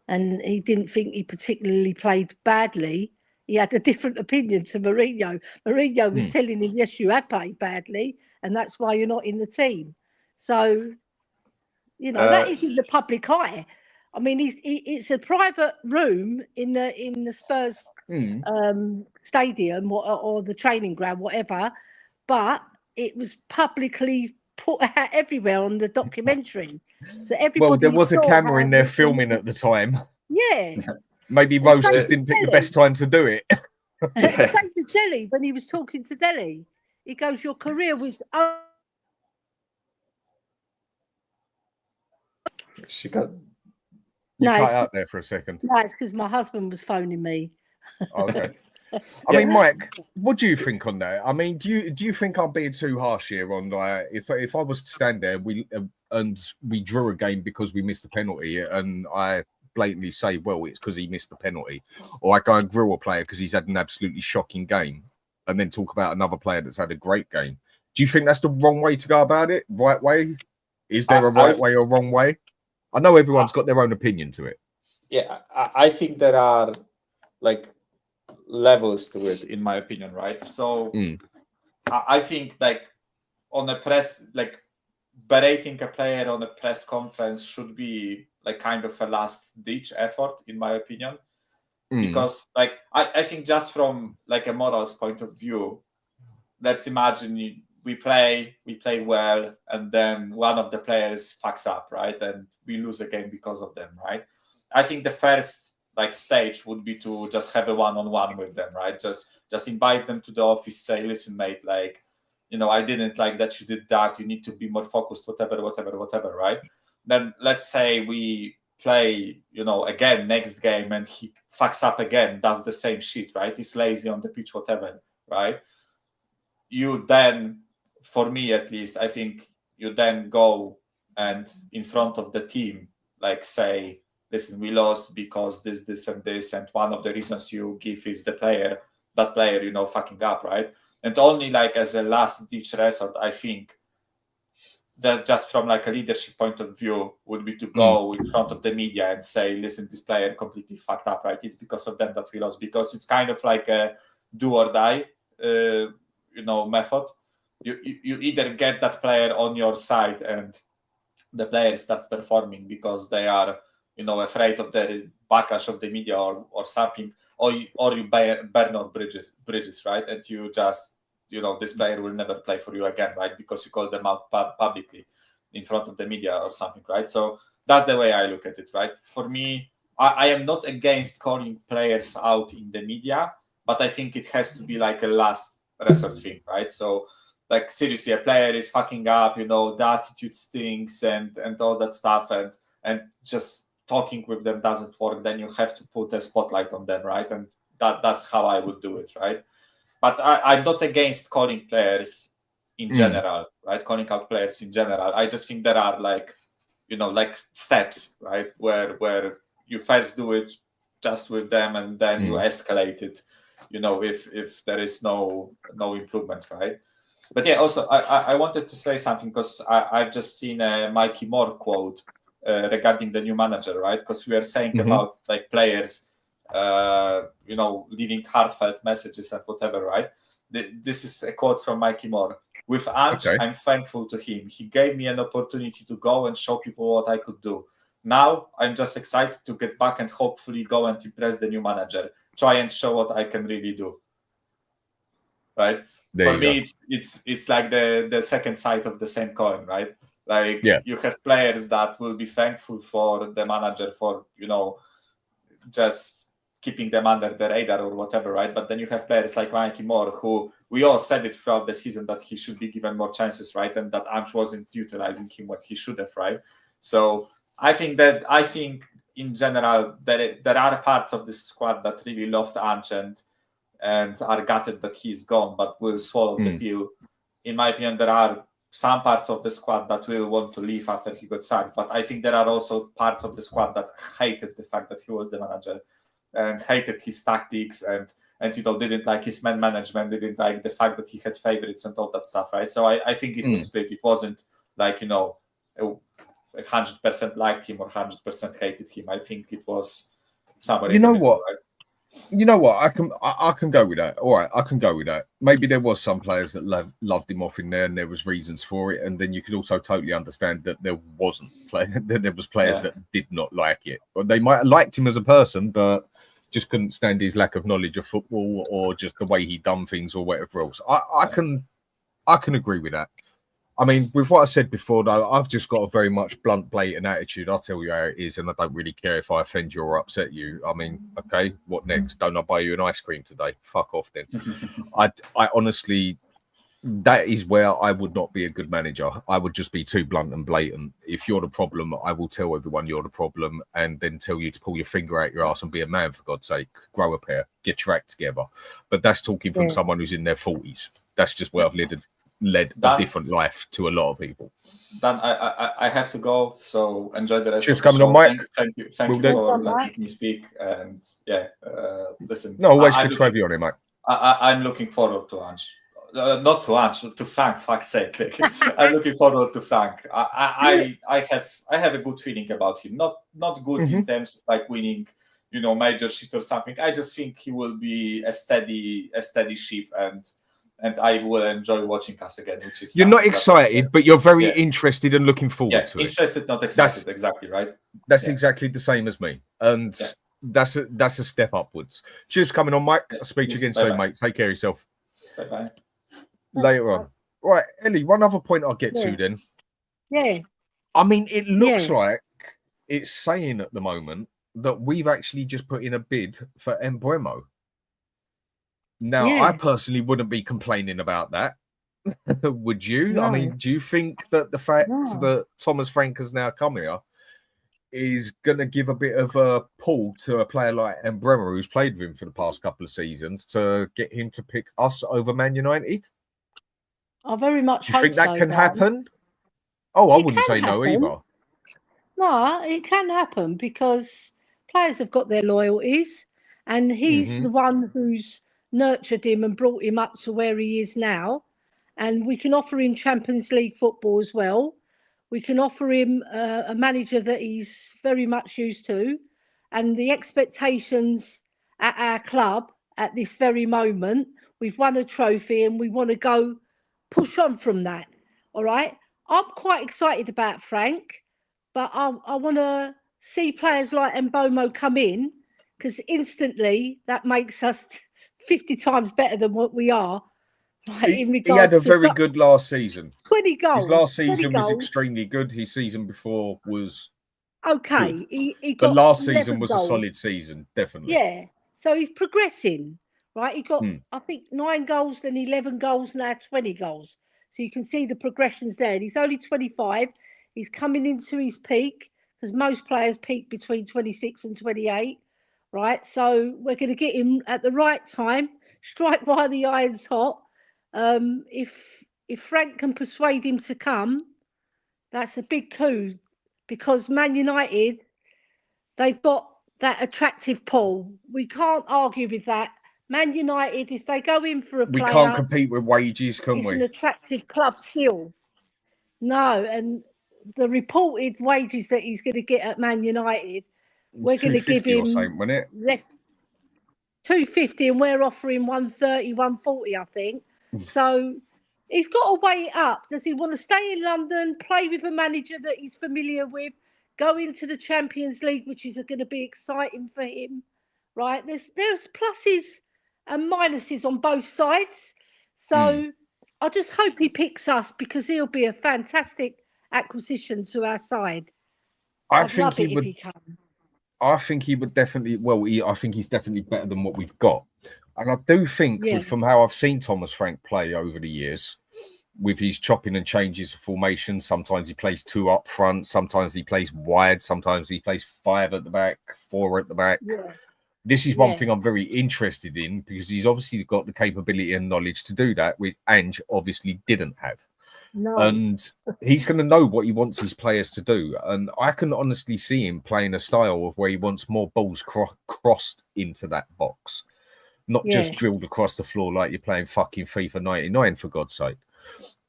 And he didn't think he particularly played badly. He had a different opinion to Mourinho. Mourinho was telling him, yes, you have played badly, and that's why you're not in the team. So, you know, that is in the public eye. I mean, it's a private room in the Spurs stadium or the training ground, whatever, but it was publicly put out everywhere on the documentary. So everybody. Well, there was a camera in there filming at the time. Yeah. Maybe Rose just didn't pick the best time to do it. Same to Delhi when he was talking to Delhi. He goes, "Your career was." She got. You cut out there for a second. No, it's because my husband was phoning me. Okay. I mean, Mike, what do you think on that? I mean, do you think I'm being too harsh here on like if I was to stand there, we drew a game because we missed a penalty, and I blatantly say, well, it's because he missed the penalty, or I go and grill a player because he's had an absolutely shocking game, and then talk about another player that's had a great game? Do you think that's the wrong way to go about it? Right way? Is there a right way or wrong way? I know everyone's got their own opinion to it. Yeah, I think there are like levels to it, in my opinion, right? So I think like on a press, like berating a player on a press conference should be like kind of a last ditch effort, in my opinion, because like I think just from like a morals point of view, let's imagine we play well, and then one of the players fucks up, right, and we lose a game because of them, right? I think the first like stage would be to just have a one-on-one with them, right? Just invite them to the office, say, listen, mate, like, I didn't like that you did that. You need to be more focused, whatever, right? Then let's say we play, again next game, and he fucks up again, does the same shit, right? He's lazy on the pitch, whatever, right? You then, for me at least, I think you then go and in front of the team, like say, listen, we lost because this, and this, and one of the reasons you give is that player, fucking up, right? And only like as a last ditch resort, I think that just from like a leadership point of view would be to go in front of the media and say, listen, this player completely fucked up, right? It's because of them that we lost, because it's kind of like a do or die method. You either get that player on your side and the player starts performing because they are afraid of the backlash of the media or something, or you burn all bridges, right? And you just this player will never play for you again, right? Because you call them out publicly in front of the media or something, right? So that's the way I look at it, right? For me, I am not against calling players out in the media, but I think it has to be like a last resort thing, right? So like seriously, a player is fucking up, the attitude stinks and all that stuff, and just talking with them doesn't work, then you have to put a spotlight on them, right? And that's how I would do it, right? But I'm not against calling players in general, right? Calling out players in general. I just think there are like steps, right? Where you first do it just with them, and then you escalate it, if there is no improvement, right? But yeah, also I wanted to say something, because I've just seen a Mikey Moore quote regarding the new manager, right? Because we are saying about like players, leaving heartfelt messages and whatever, right? This is a quote from Mikey Moore. With Ange, I'm thankful to him. He gave me an opportunity to go and show people what I could do. Now I'm just excited to get back and hopefully go and impress the new manager. Try and show what I can really do. Right? For me, it's like the second side of the same coin, right? Like you have players that will be thankful for the manager for just keeping them under the radar or whatever, right? But then you have players like Mikey Moore, who we all said it throughout the season that he should be given more chances, right? And that Ange wasn't utilizing him what he should have, right? So I think in general there are parts of this squad that really loved Ange and are gutted that he's gone, but will swallow the pill. In my opinion, there are some parts of the squad that will want to leave after he got sacked, but I think there are also parts of the squad that hated the fact that he was the manager and hated his tactics and didn't like his man management, didn't like the fact that he had favorites and all that stuff, right? So I think it was split. It wasn't like 100% liked him or 100% hated him. I think it was somewhere. You know what? Right? You know what? I can go with that. All right, I can go with that. Maybe there was some players that loved him off in there, and there was reasons for it. And then you could also totally understand that there wasn't that there was players that did not like it, or they might have liked him as a person, but just couldn't stand his lack of knowledge of football or just the way he done things or whatever else. I can agree with that. I mean, with what I said before, though, I've just got a very much blunt, blatant attitude. I'll tell you how it is, and I don't really care if I offend you or upset you. I mean, okay, what next? Don't I buy you an ice cream today? Fuck off then. I honestly, that is where I would not be a good manager. I would just be too blunt and blatant. If you're the problem, I will tell everyone you're the problem and then tell you to pull your finger out your ass and be a man, for God's sake. Grow a pair, get your act together. But that's talking from someone who's in their 40s. That's just where I've led a different life to a lot of people. Dan, I have to go, so enjoy the rest Cheers of the coming show. on, Mike. Thank you for letting me speak. And listen. No, always good to have you on here, Mike. I'm looking forward to Ange. not to Ange, to Frank. Fuck's sake! Like, I'm looking forward to Frank. I have a good feeling about him. Not good in terms of like winning, major shit or something. I just think he will be a steady ship, and I will enjoy watching us again. Which is you're not excited, but you're very interested and looking forward to it. Interested, not excited. Exactly right. That's exactly the same as me, and that's a step upwards. Cheers for coming on, Mike. I'll speak to you again soon, mate. Take care of yourself. Bye. Later on. Right, Ellie, one other point I'll get to then. Yeah. I mean, it looks like it's saying at the moment that we've actually just put in a bid for Mbeumo. Now, I personally wouldn't be complaining about that. Would you? No. I mean, do you think that the fact that Thomas Frank has now come here is going to give a bit of a pull to a player like Mbeumo, who's played with him for the past couple of seasons, to get him to pick us over Man United? I very much hope you think that so, can Dan. happen? Oh, I It wouldn't can say no happen. either. No, it can happen because players have got their loyalties, and he's the one who's nurtured him and brought him up to where he is now. And we can offer him Champions League football as well. We can offer him a manager that he's very much used to, and the expectations at our club at this very moment, we've won a trophy and we want to go push on from that. All right. I'm quite excited about Frank, but I want to see players like Mbeumo come in, because instantly that makes us 50 times better than what we are. Right, He had a very good last season. 20 goals. His last season was extremely good. His season before was okay. good. He got the last season was goals. a solid season, definitely. Yeah. So he's progressing, right? He got, I think, 9 goals, then 11 goals, now 20 goals. So you can see the progressions there. And he's only 25. He's coming into his peak, because most players peak between 26 and 28, right? So we're going to get him at the right time, strike while the iron's hot. If Frank can persuade him to come, that's a big coup, because Man United, they've got that attractive pull. We can't argue with that. Man United, if they go in for a player, we can't compete with wages, can it's we? an attractive club still. No, and the reported wages that he's going to get at Man United, we're going to give him less, 250, and we're offering 130, 140, I think. So he's got to weigh it up. Does he want to stay in London, play with a manager that he's familiar with, go into the Champions League, which is going to be exciting for him, right? There's pluses and minuses on both sides. So I just hope he picks us, because he'll be a fantastic acquisition to our side. I think he would definitely. Well, I think he's definitely better than what we've got. And I do think, from how I've seen Thomas Frank play over the years, with his chopping and changes of formation, sometimes he plays 2 up front, sometimes he plays wide, sometimes he plays 5 at the back, 4 at the back. This is one thing I'm very interested in, because he's obviously got the capability and knowledge to do that, which Ange obviously didn't have. No. And he's going to know what he wants his players to do. And I can honestly see him playing a style of where he wants more balls crossed into that box, not just drilled across the floor like you're playing fucking FIFA 99, for God's sake.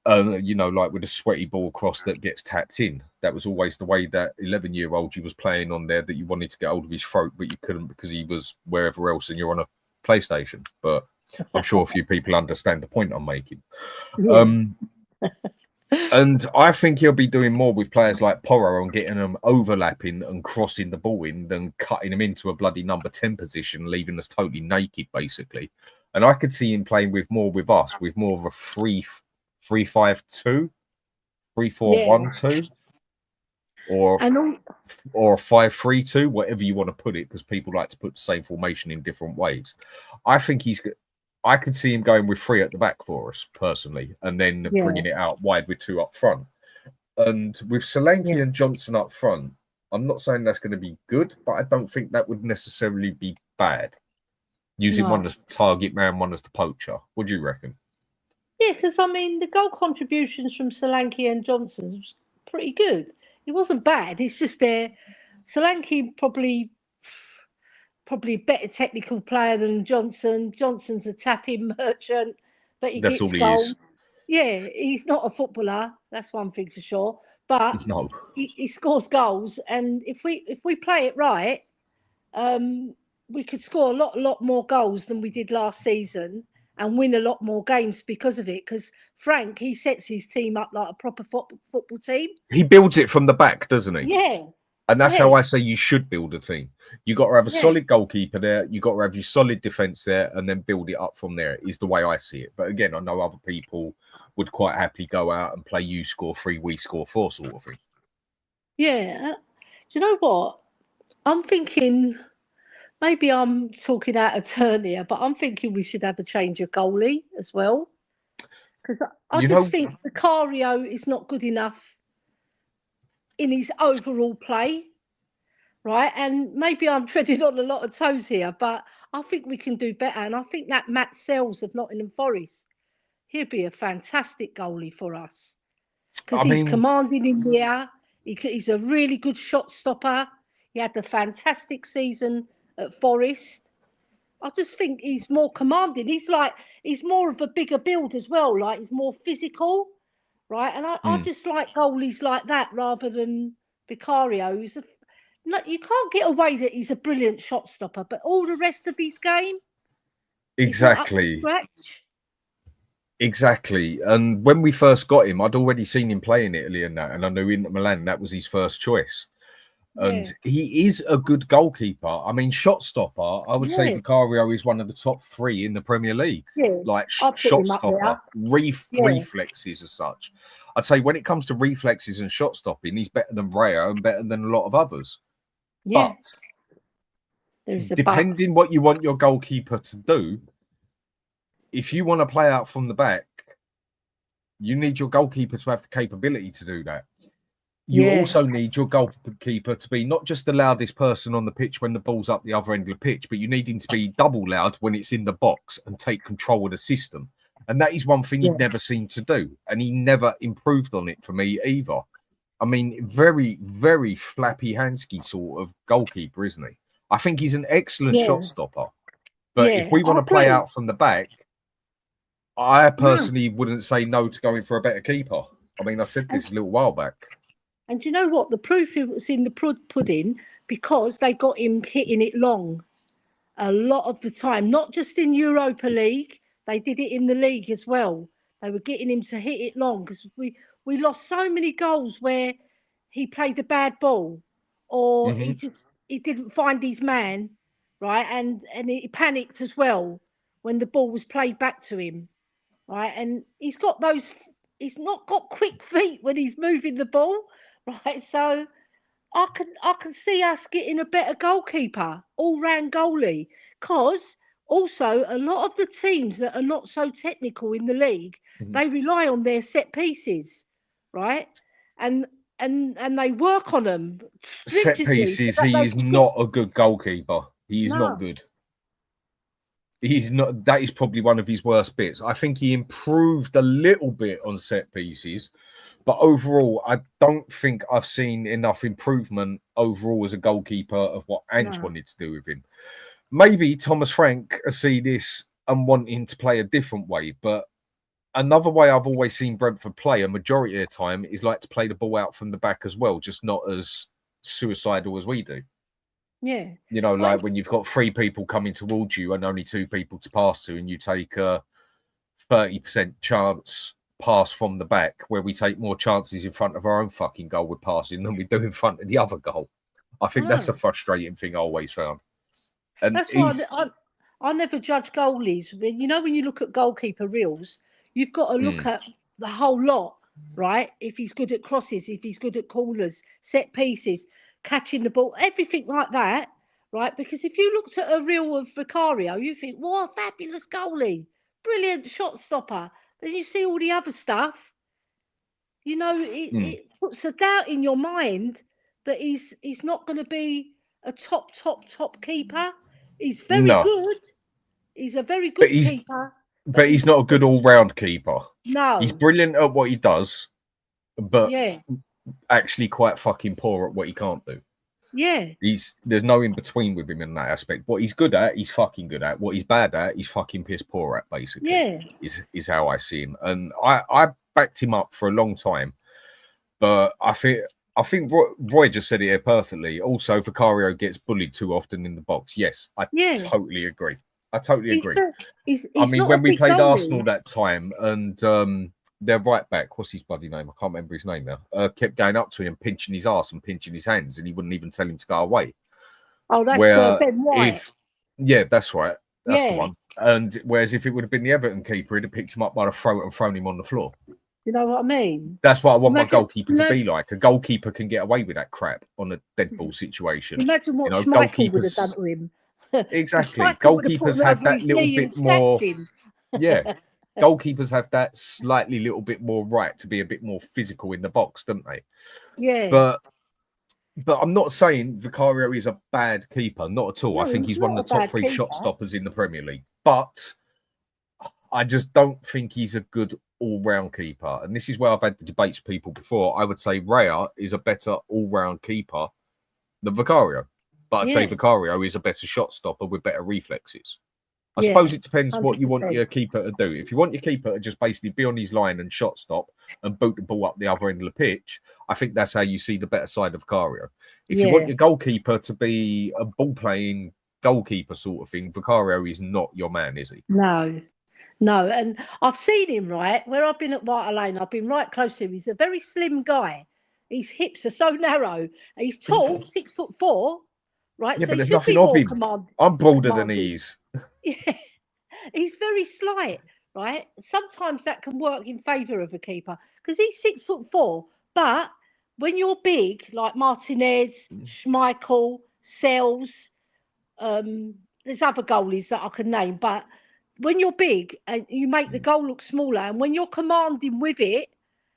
Like with a sweaty ball cross that gets tapped in. That was always the way that 11-year-old you was playing on there, that you wanted to get hold of his throat, but you couldn't because he was wherever else and you're on a PlayStation. But I'm sure a few people understand the point I'm making. And I think he'll be doing more with players like Porro and getting them overlapping and crossing the ball in than cutting them into a bloody number 10 position, leaving us totally naked, basically. And I could see him playing with us, with more of a 3-5-2, 3-4-1-2, or a 5-3-2, whatever you want to put it, because people like to put the same formation in different ways. I could see him going with 3 at the back for us, personally, and then bringing it out wide with 2 up front. And with Solanke and Johnson up front, I'm not saying that's going to be good, but I don't think that would necessarily be bad. Using one as the target man, one as the poacher. What do you reckon? Yeah, because, I mean, the goal contributions from Solanke and Johnson was pretty good. It wasn't bad. It's just Solanke probably a better technical player than Johnson. Johnson's a tapping merchant, but he That's gets all he goals. is. Yeah, he's not a footballer. That's one thing for sure. But No. he scores goals, and if we play it right, we could score a lot more goals than we did last season, and win a lot more games because of it. Because Frank, he sets his team up like a proper football team. He builds it from the back, doesn't he? Yeah. And that's Yeah. how I say you should build a team. You got to have a Yeah. solid goalkeeper there. You got to have your solid defense there, and then build it up from there. Is the way I see it. But again, I know other people would quite happily go out and play you score 3, we score 4 sort of thing. Yeah. Do you know what? I'm thinking maybe I'm talking out of turn here, but I'm thinking we should have a change of goalie as well. Because I just think Vicario is not good enough in his overall play, right? And maybe I'm treading on a lot of toes here, but I think we can do better. And I think that Matt Sells of Nottingham Forest, he'd be a fantastic goalie for us. Because he's commanding in the air. He's a really good shot stopper. He had a fantastic season at Forest. I just think he's more commanding. He's more of a bigger build as well. Like he's more physical, right? And I just like goalies like that rather than Vicario. You can't get away that he's a brilliant shot stopper, but all the rest of his game, exactly. Exactly. And when we first got him, I'd already seen him play in Italy and that, and I knew Inter Milan that was his first choice. And he is a good goalkeeper. I mean, shot stopper, I would say Vicario is one of the top 3 in the Premier League. Yeah. Like shot stopper, reflexes as such. I'd say when it comes to reflexes and shot stopping, he's better than Raya and better than a lot of others. Yeah. But depending what you want your goalkeeper to do, if you want to play out from the back, you need your goalkeeper to have the capability to do that. You also need your goalkeeper to be not just the loudest person on the pitch when the ball's up the other end of the pitch, but you need him to be double loud when it's in the box and take control of the system. And that is one thing he'd never seemed to do. And he never improved on it for me either. I mean, very, very flappy handsky sort of goalkeeper, isn't he? I think he's an excellent shot stopper. But if we want to play out from the back, I personally wouldn't say no to going for a better keeper. I mean, I said this a little while back. And do you know what? The proof was in the pudding because they got him hitting it long a lot of the time. Not just in Europa League, they did it in the league as well. They were getting him to hit it long because we lost so many goals where he played a bad ball or he didn't find his man, right? And he panicked as well when the ball was played back to him, right? And he's not got quick feet when he's moving the ball. Right, so I can see us getting a better goalkeeper, all-round goalie, because also a lot of the teams that are not so technical in the league, they rely on their set pieces, right? And they work on them. Set pieces, he is not a good goalkeeper. He is not good. He's not. That is probably one of his worst bits. I think he improved a little bit on set pieces. But overall, I don't think I've seen enough improvement overall as a goalkeeper of what Ange wanted to do with him. Maybe Thomas Frank see this and want him to play a different way. But another way I've always seen Brentford play a majority of the time is like to play the ball out from the back as well, just not as suicidal as we do. Yeah. You know, like when you've got 3 people coming towards you and only 2 people to pass to, and you take a 30% chance pass from the back, where we take more chances in front of our own fucking goal with passing than we do in front of the other goal. I think that's a frustrating thing I always found. And that's why I never judge goalies. You know, when you look at goalkeeper reels, you've got to look at the whole lot, right? If he's good at crosses, if he's good at corners, set pieces, catching the ball, everything like that, right? Because if you looked at a reel of Vicario, you think, what a fabulous goalie, brilliant shot stopper. Then you see all the other stuff, you know, it puts a doubt in your mind that he's not going to be a top keeper. He's very good. He's a very good keeper. But he's not a good all-round keeper. No. He's brilliant at what he does, but actually quite fucking poor at what he can't do. Yeah. There's no in between with him in that aspect. What he's good at, he's fucking good at. What he's bad at, he's fucking piss poor at. Basically, Yeah. is how I see him. And I backed him up for a long time, but I think Roy just said it here perfectly. Also, Vicario gets bullied too often in the box. Yes, I totally agree. I totally agree. He's I mean, not when a we big played goalie. Arsenal that time, and their right back, what's his bloody name? I can't remember his name now. Kept going up to him, pinching his ass and pinching his hands, and he wouldn't even tell him to go away. Oh, that's Ben White. That's right. That's the one. And whereas if it would have been the Everton keeper, he'd have picked him up by the throat and thrown him on the floor. You know what I mean? That's what I want my goalkeeper to be like. A goalkeeper can get away with that crap on a dead ball situation. Imagine what Schmeichel would have done to him. Exactly. Goalkeepers have that little bit more. Yeah. Goalkeepers have that slightly little bit more right to be a bit more physical in the box, don't they? Yeah. But I'm not saying Vicario is a bad keeper. Not at all. No, I think he's one of the top 3 shot keeper. stoppers in the Premier League. But I just don't think he's a good all-round keeper. And this is where I've had the debates with people before. I would say Raya is a better all-round keeper than Vicario. But I'd say Vicario is a better shot stopper with better reflexes. I suppose it depends 100%. What you want your keeper to do. If you want your keeper to just basically be on his line and shot stop and boot the ball up the other end of the pitch, I think that's how you see the better side of Vicario. If you want your goalkeeper to be a ball-playing goalkeeper sort of thing, Vicario is not your man, is he? No. And I've seen him, right, where I've been at White Lane, I've been right close to him. He's a very slim guy. His hips are so narrow. He's tall, 6'4", right? Yeah, so but there's nothing of him. I'm broader than he is. Yeah, he's very slight, right? Sometimes that can work in favour of a keeper because he's 6'4". But when you're big, like Martinez, Schmeichel, Sells, there's other goalies that I can name, but when you're big and you make the goal look smaller, and when you're commanding with it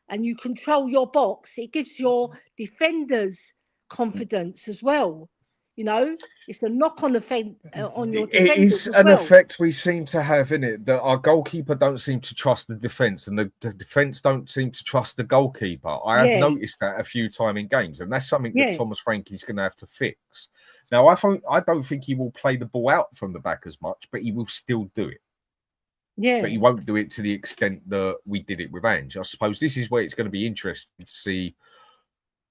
and you control your box, it gives your defenders confidence as well. You know, it's a knock-on effect on your defenders. It is an effect we seem to have in it that our goalkeeper don't seem to trust the defence, and the defence don't seem to trust the goalkeeper. I have noticed that a few times in games, and that's something that Thomas Frankie's going to have to fix. Now, I don't think he will play the ball out from the back as much, but he will still do it. Yeah. But he won't do it to the extent that we did it with Ange. I suppose this is where it's going to be interesting to see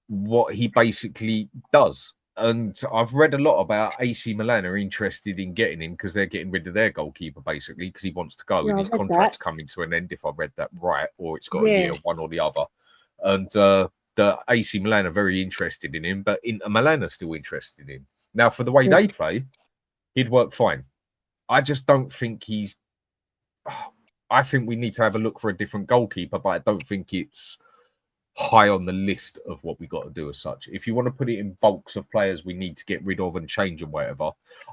what he basically does. And I've read a lot about AC Milan are interested in getting him because they're getting rid of their goalkeeper, basically, because he wants to go and his contract's coming to an end, if I read that right, or it's got a year, one or the other. And the AC Milan are very interested in him, but Inter Milan are still interested in him. Now, for the way they play, he'd work fine. I just don't think he's... I think we need to have a look for a different goalkeeper, but I don't think it's high on the list of what we got to do as such. If you want to put it in bulks of players we need to get rid of and change and whatever,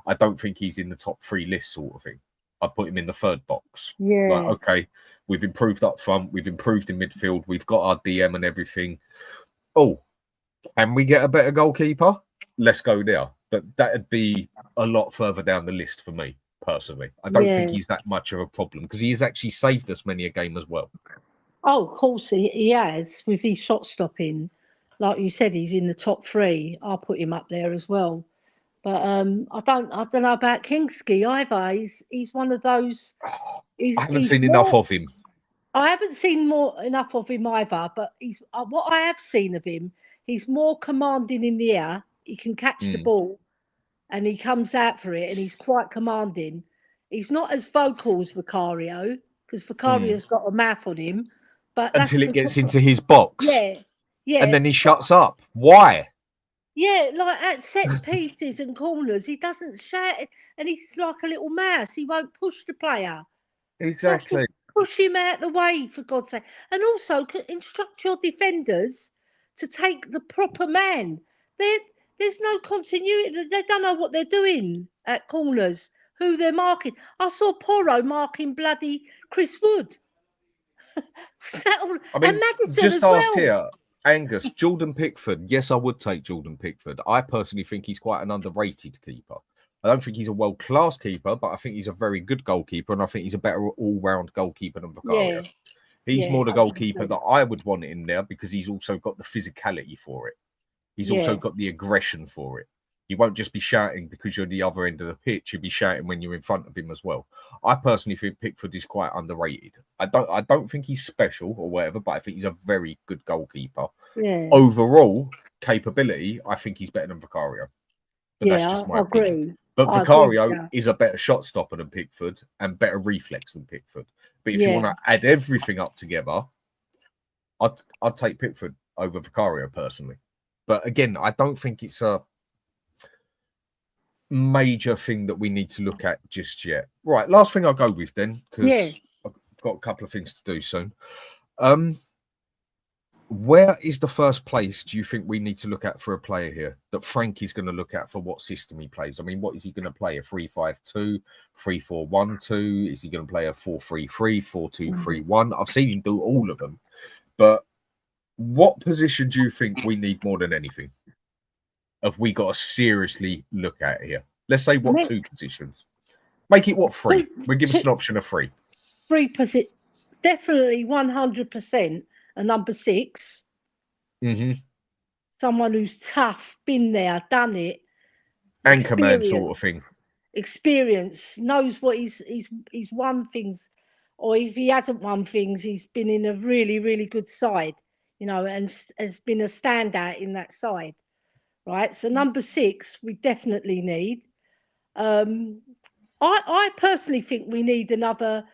I don't think he's in the top 3 list sort of thing. I'd put him in the 3rd box. Yeah. Like, okay, we've improved up front, we've improved in midfield, we've got our DM and everything. Oh, can we get a better goalkeeper? Let's go there. But that'd be a lot further down the list for me, personally. I don't think he's that much of a problem because he has actually saved us many a game as well. Oh, of course he has, with his shot stopping. Like you said, he's in the top 3. I'll put him up there as well. But I don't know about Kingsley either. He's one of those. I haven't seen enough of him. I haven't seen enough of him either. But he's what I have seen of him. He's more commanding in the air. He can catch the ball, and he comes out for it, and he's quite commanding. He's not as vocal as Vicario because Vicario's got a mouth on him. But until it gets into his box. Yeah. And then he shuts up. Why? Yeah, like at set pieces and corners, he doesn't shout, and he's like a little mouse. He won't push the player. Exactly. Push him out the way, for God's sake. And also, instruct your defenders to take the proper man. There's no continuity. They don't know what they're doing at corners, who they're marking. I saw Porro marking bloody Chris Wood. I mean, just asked here, Angus, Jordan Pickford. Yes, I would take Jordan Pickford. I personally think he's quite an underrated keeper. I don't think he's a world-class keeper, but I think he's a very good goalkeeper, and I think he's a better all-round goalkeeper than Vicario. He's more the goalkeeper that I would want in there because he's also got the physicality for it. He's also Yeah. got the aggression for it. You won't just be shouting because you're the other end of the pitch. You'll be shouting when you're in front of him as well. I personally think Pickford is quite underrated. I don't think he's special or whatever, but I think he's a very good goalkeeper. Yeah. Overall capability, I think he's better than Vicario. But that's just my I opinion. agree. But I agree Vicario with you. is a better shot stopper than Pickford and better reflex than Pickford. But if you Yeah. want to add everything up together, I'd take Pickford over Vicario personally. But again, I don't think it's a major thing that we need to look at just yet. Right, last thing I'll go with then, because Yeah. I've got a couple of things to do soon. Where is the first place do you think we need to look at for a player here that Frankie's going to look at for what system he plays? I mean, what is he going to play? A 3-5-2, 3-4-1-2? Is he going to play a 4-3-3, 4-2-3-1? I've seen him do all of them. But what position do you think we need more than anything? Have we got to seriously look at here? Let's say what two positions? Make it what three? We'll give us an option of three. 3 position, definitely 100% a number 6. Mm-hmm. Someone who's tough, been there, done it. Anchorman sort of thing. Experience, knows what he's won things, or if he hasn't won things, he's been in a really, really good side, you know, and has been a standout in that side. Right, so number 6 we definitely need. I personally think we need another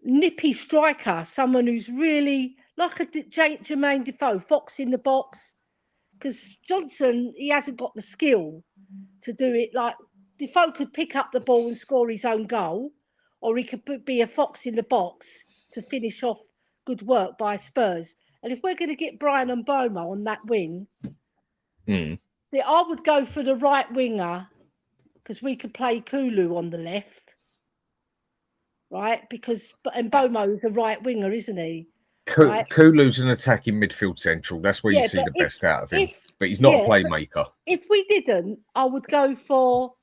nippy striker, someone who's really like a Jermaine Defoe, fox in the box. Because Johnson, he hasn't got the skill to do it. Like Defoe could pick up the ball and score his own goal, or he could be a fox in the box to finish off good work by Spurs. And if we're going to get Brian Mboma on that wing. See, I would go for the right winger because we could play Kulu on the left, right? Because Mbomo is a right winger, isn't he? Right? Kulu's an attacking midfield central. That's where you see the best out of him. But he's not a playmaker. If we didn't, I would go for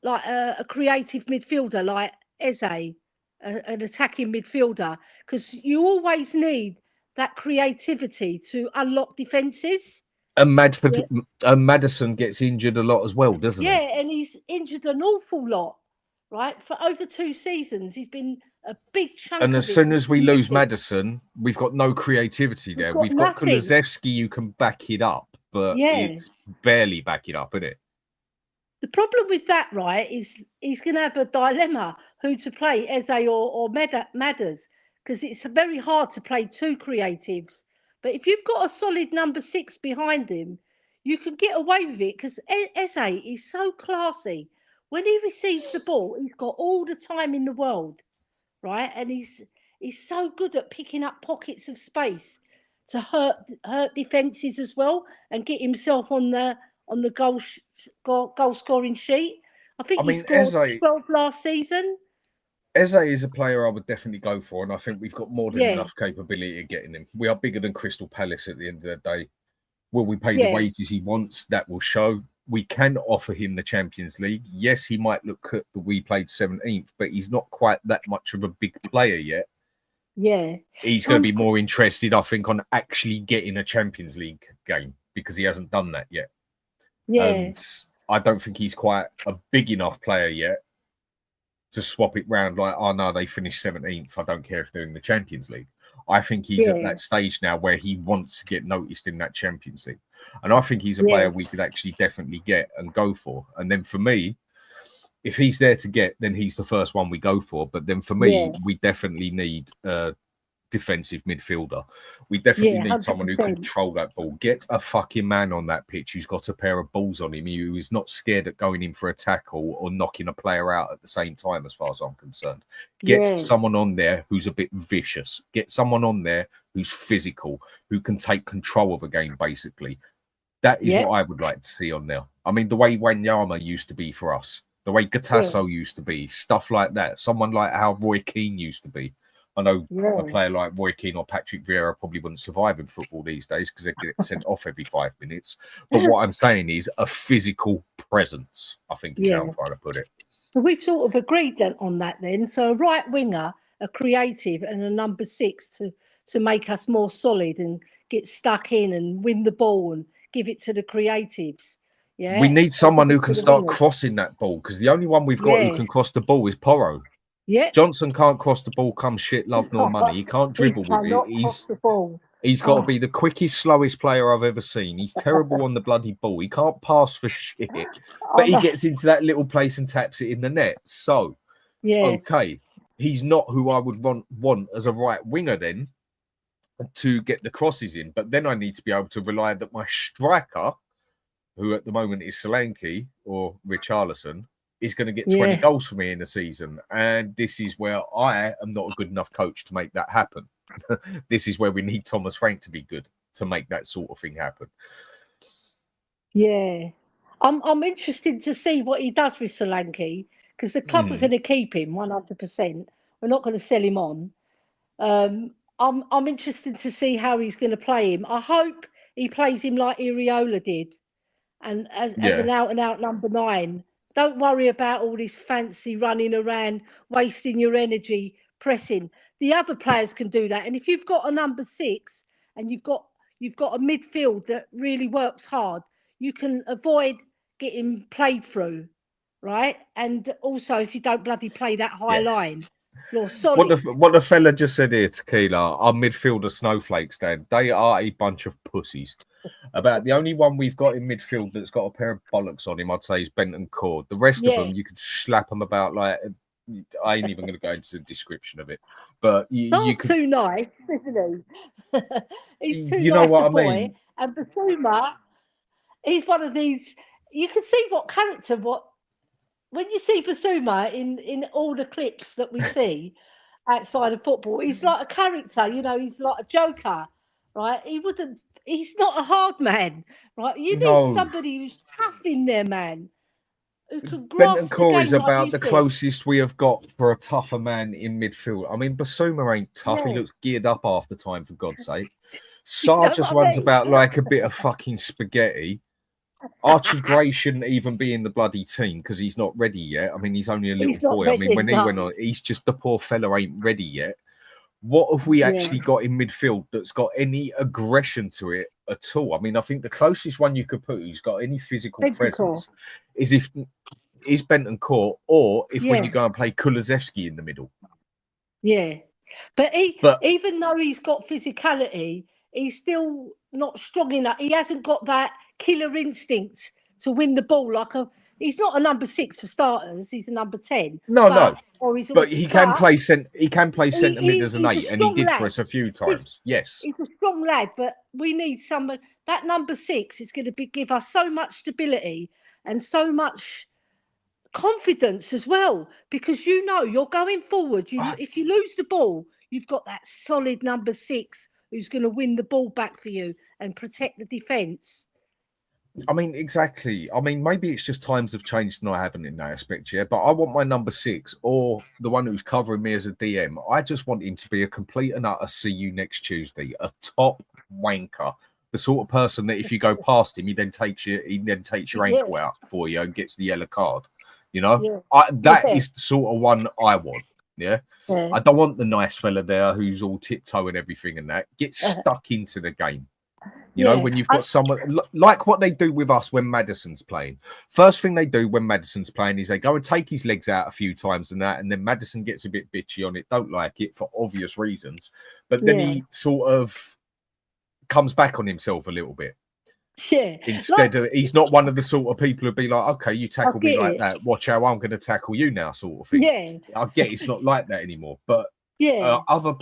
like a creative midfielder like Eze, an attacking midfielder, because you always need that creativity to unlock defences. And Maddison gets injured a lot as well, doesn't he? Yeah, and he's injured an awful lot, right? For over 2 seasons, he's been a big chunk. And as soon as we lose Maddison, we've got no creativity there. We've got Kulusevski who can back it up, but it's barely back it up, isn't it? The problem with that, right, is he's going to have a dilemma who to play, Eze or Madders, because it's very hard to play 2 creatives. But if you've got a solid number 6 behind him, you can get away with it because Eze is so classy. When he receives the ball, he's got all the time in the world, right? And he's so good at picking up pockets of space to hurt defences as well and get himself on the goal scoring sheet. I think he scored 12 last season. Eze is a player I would definitely go for, and I think we've got more than enough capability of getting him. We are bigger than Crystal Palace at the end of the day. Will we pay the wages he wants? That will show. We can offer him the Champions League. Yes, he might look at the we played 17th, but he's not quite that much of a big player yet. Yeah. He's going to be more interested, I think, on actually getting a Champions League game because he hasn't done that yet. Yeah. And I don't think he's quite a big enough player yet to swap it round like, oh, no, they finished 17th. I don't care if they're in the Champions League. I think he's at that stage now where he wants to get noticed in that Champions League. And I think he's a player we could actually definitely get and go for. And then for me, if he's there to get, then he's the first one we go for. But then for me, we definitely need a defensive midfielder. We definitely need someone who can control that ball. Get a fucking man on that pitch who's got a pair of balls on him, who is not scared at going in for a tackle or knocking a player out at the same time, as far as I'm concerned. Get someone on there who's a bit vicious. Get someone on there who's physical, who can take control of a game, basically. That is what I would like to see on there. I mean, the way Wanyama used to be for us, the way Gatasso used to be, stuff like that. Someone like how Roy Keane used to be. I know a player like Roy Keane or Patrick Vieira probably wouldn't survive in football these days because they get sent off every 5 minutes. But what I'm saying is a physical presence, I think is how I'm trying to put it. We've sort of agreed on that then. So a right winger, a creative, and a number 6 to make us more solid and get stuck in and win the ball and give it to the creatives. Yeah, We need someone give who it to can the start wingers. crossing that ball, because the only one we've got who Yeah. can cross the ball is Porro. Yeah, Johnson can't cross the ball, come shit, love nor money. He can't dribble with it. cannot cross the ball. He's got to Oh. be the quickest, slowest player I've ever seen. He's terrible on the bloody ball. He can't pass for shit, but he gets into that little place and taps it in the net. So, Yeah, okay, he's not who I would want as a right winger then to get the crosses in. But then I need to be able to rely that my striker, who at the moment is Solanke or Richarlison, is going to get 20 goals for me in the season. And this is where I am not a good enough coach to make that happen. This is where we need Thomas Frank to be good to make that sort of thing happen. yeah. I'm interested to see what he does with Solanke, because the club are going to keep him 100%. We're not going to sell him on. I'm interested to see how he's going to play him. I hope he plays him like Iriola did, and as an out-and-out number 9. Don't worry about all this fancy running around, wasting your energy, pressing. The other players can do that. And if you've got a number 6 and you've got a midfield that really works hard, you can avoid getting played through, right? And also, if you don't bloody play that high line, you're solid. What the fella just said here, Tequila, our midfielder snowflakes, Dan, they are a bunch of pussies. About the only one we've got in midfield that's got a pair of bollocks on him, I'd say, is Bentancur. The rest of them, you could slap them about like... I ain't even going to go into the description of it, but you could... too nice, isn't he? He's too you nice know what a I boy. mean? And Basuma, he's one of these. You can see what character. When you see Basuma in all the clips that we see outside of football, he's like a character. You know, he's like a joker, right? He's not a hard man, right? You need somebody who's tough in there, man. Bentancur is about the closest we have got for a tougher man in midfield. I mean, Basuma ain't tough. He looks geared up half the time, for God's sake. Sarr just runs about like a bit of fucking spaghetti. Archie Gray shouldn't even be in the bloody team because he's not ready yet. I mean, he's only a little boy. I mean, when he went on, he's just the poor fella ain't ready yet. What have we actually got in midfield that's got any aggression to it at all? I mean, I think the closest one you could put who's got any physical presence is Bentancur, or when you go and play Kulusevski in the middle. Yeah. But even though he's got physicality, he's still not strong enough. He hasn't got that killer instinct to win the ball he's not a number 6 for starters. He's a number 10. But he can play centre mid as an 8, and he did for us a few times. Yes, he's a strong lad, but we need someone. That number 6 is going to give us so much stability and so much confidence as well, because you're going forward. If you lose the ball, you've got that solid number 6 who's going to win the ball back for you and protect the defence. I mean, exactly. I mean, maybe it's just times have changed and I haven't in that aspect yet, but I want my number 6 or the one who's covering me as a DM. I just want him to be a complete and utter see you next Tuesday, a top wanker, the sort of person that if you go past him, he then takes your ankle out for you and gets the yellow card. You know, that is the sort of one I want. Yeah. I don't want the nice fella there who's all tiptoe and everything and that. Get stuck into the game. You know, when you've got someone like what they do with us when Maddison's playing. First thing they do when Maddison's playing is they go and take his legs out a few times and that, and then Maddison gets a bit bitchy on it, don't like it for obvious reasons. But then he sort of comes back on himself a little bit. Yeah. Instead of, he's not one of the sort of people who'd be like, okay, you tackle me like that, watch how I'm going to tackle you now, sort of thing. Yeah. I get it's not like that anymore. But other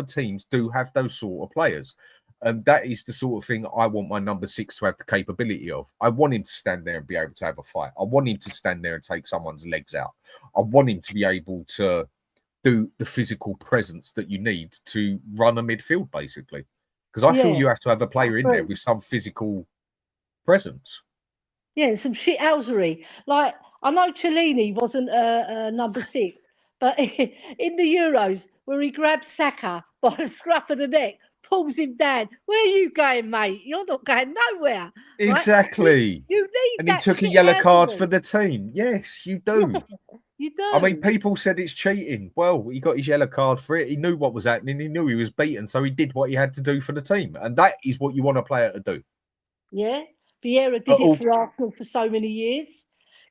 teams do have those sort of players. And that is the sort of thing I want my number 6 to have the capability of. I want him to stand there and be able to have a fight. I want him to stand there and take someone's legs out. I want him to be able to do the physical presence that you need to run a midfield, basically. Because I feel you have to have a player in there with some physical presence. Yeah, some shithousery. Like, I know Cellini wasn't a number 6, but in the Euros, where he grabbed Saka by the scruff of the neck, pulls him down. Where are you going, mate? You're not going nowhere. Right? Exactly. You need and that. He took a yellow card for the team. Yes, you do. You do. I mean, people said it's cheating. Well, he got his yellow card for it. He knew what was happening. He knew he was beaten, so he did what he had to do for the team, and that is what you want a player to do. Yeah, Vieira did it for Arsenal for so many years.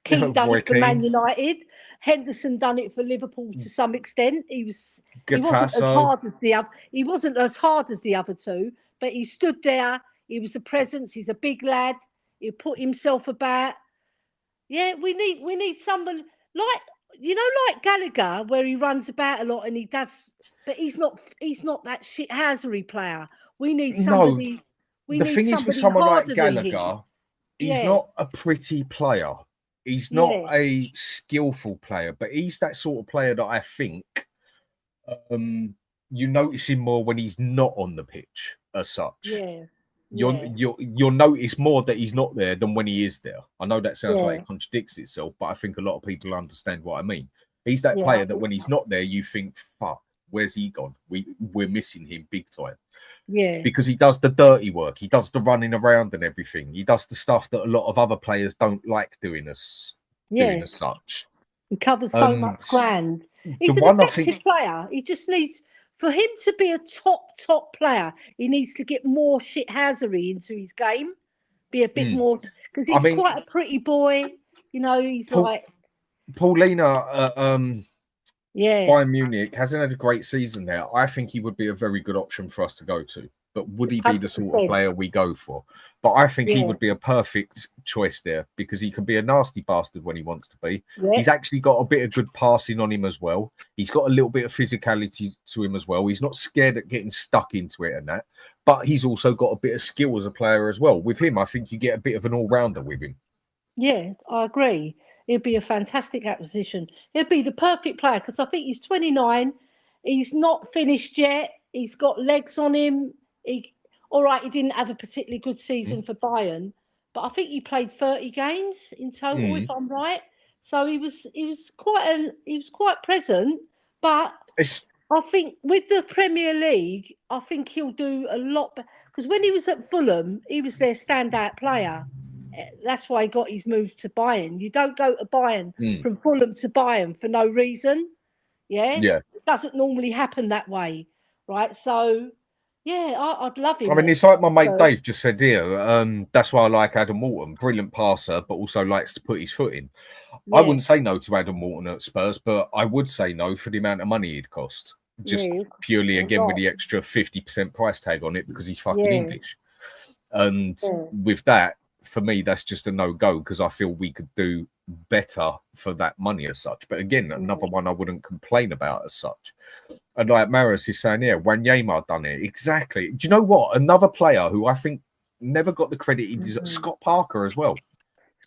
King done Roy it for Man Keane. United. Henderson done it for Liverpool to some extent. He wasn't as Gatasso. hard as the other. He wasn't as hard as the other two, but he stood there. He was a presence. He's a big lad. He put himself about. Yeah, we need someone like Gallagher, where he runs about a lot and he does, but he's not that shithousery player. We need somebody. The thing is with someone like Gallagher, he's Yeah. not a pretty player. He's not a skillful player, but he's that sort of player that I think you notice him more when he's not on the pitch as such. Yeah. You'll notice more that he's not there than when he is there. I know that sounds like it contradicts itself, but I think a lot of people understand what I mean. He's that player that when he's not there, you think, fuck, where's he gone? We're missing him big time. Yeah. Because he does the dirty work. He does the running around and everything. He does the stuff that a lot of other players don't like doing as such. He covers so much ground. He's an effective player. He just needs, for him to be a top player, he needs to get more shithousery into his game. Be a bit more, because he's quite a pretty boy. You know, he's Paulina, Bayern Munich hasn't had a great season there. I think he would be a very good option for us to go to. But would he be the sort of player we go for? But I think he would be a perfect choice there because he can be a nasty bastard when he wants to be. Yeah. He's actually got a bit of good passing on him as well. He's got a little bit of physicality to him as well. He's not scared at getting stuck into it and that. But he's also got a bit of skill as a player as well. With him, I think you get a bit of an all-rounder with him. Yeah, I agree. It'd be a fantastic acquisition. He'd be the perfect player because I think he's 29. He's not finished yet. He's got legs on him. He didn't have a particularly good season for Bayern, but I think he played 30 games in total, if I'm right. So he was quite present. But I think with the Premier League, I think he'll do a lot because when he was at Fulham, he was their standout player. That's why he got his move to Bayern. You don't go to Bayern from Fulham to Bayern for no reason. Yeah. It doesn't normally happen that way, right? So. Yeah, I'd love him. I mean, it's like my mate Dave just said here. That's why I like Adam Walton. Brilliant passer, but also likes to put his foot in. Yeah. I wouldn't say no to Adam Walton at Spurs, but I would say no for the amount of money he'd cost. Just purely, again, with the extra 50% price tag on it because he's fucking English. And with that, for me, that's just a no-go because I feel we could do better for that money as such. But again, another one I wouldn't complain about as such. And like Maris is saying, Wanyama done it. Exactly. Do you know what? Another player who I think never got the credit is Scott Parker as well.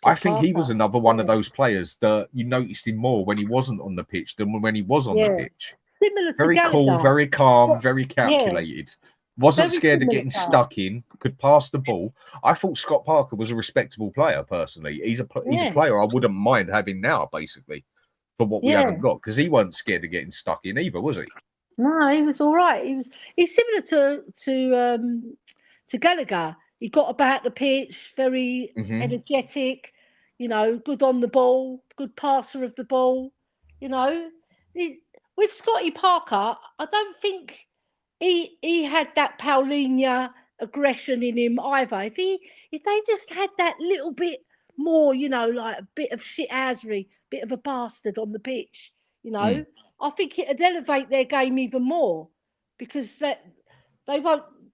I think he was another one of those players that you noticed him more when he wasn't on the pitch than when he was on the pitch. Similar to very Gallagher. Cool, very calm, very calculated. Wasn't Very scared of getting stuck in, could pass the ball. I thought Scott Parker was a respectable player, personally. He's a player I wouldn't mind having now, basically, for what we haven't got, because he wasn't scared of getting stuck in either, was he? No, he was all right. He's similar to Gallagher. He got about the pitch, very energetic, good on the ball, good passer of the ball. With Scotty Parker, I don't think he had that Paulinho aggression in him either. If they just had that little bit more, like a bit of shithousery, bit of a bastard on the pitch, I think it'd elevate their game even more because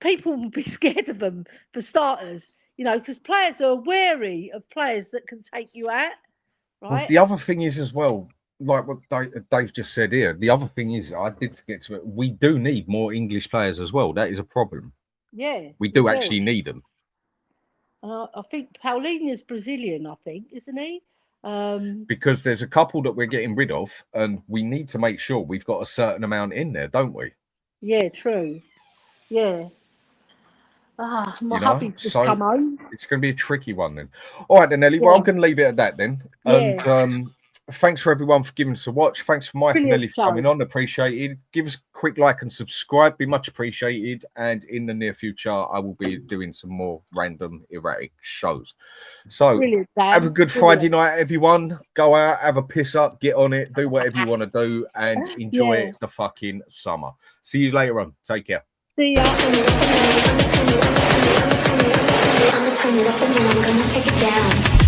people will be scared of them for starters, because players are wary of players that can take you out, right? Well, the other thing is as well, like what Dave just said here, the other thing is, I did forget to, we do need more English players as well. That is a problem. Yeah. We do actually need them. I think Paulinho's Brazilian, isn't he? Because there's a couple that we're getting rid of, and we need to make sure we've got a certain amount in there, don't we? Yeah, true. Yeah. My hubby's just come home. It's going to be a tricky one then. All right, then, Ellie. Well, I'm going to leave it at that then. And thanks for everyone for giving us a watch. Thanks for Mike and Brilliant Ellie for coming show. on. Appreciated. Give us a quick like and subscribe. Be much appreciated. And in the near future, I will be doing some more random, erratic shows. So Brilliant, Dan. have a good Brilliant. Friday night, everyone. Go out, have a piss up, get on it, do whatever you want to do, and enjoy Yeah. the fucking summer. See you later on. Take care. See ya. I'ma turn it up and then I'm gonna take it down.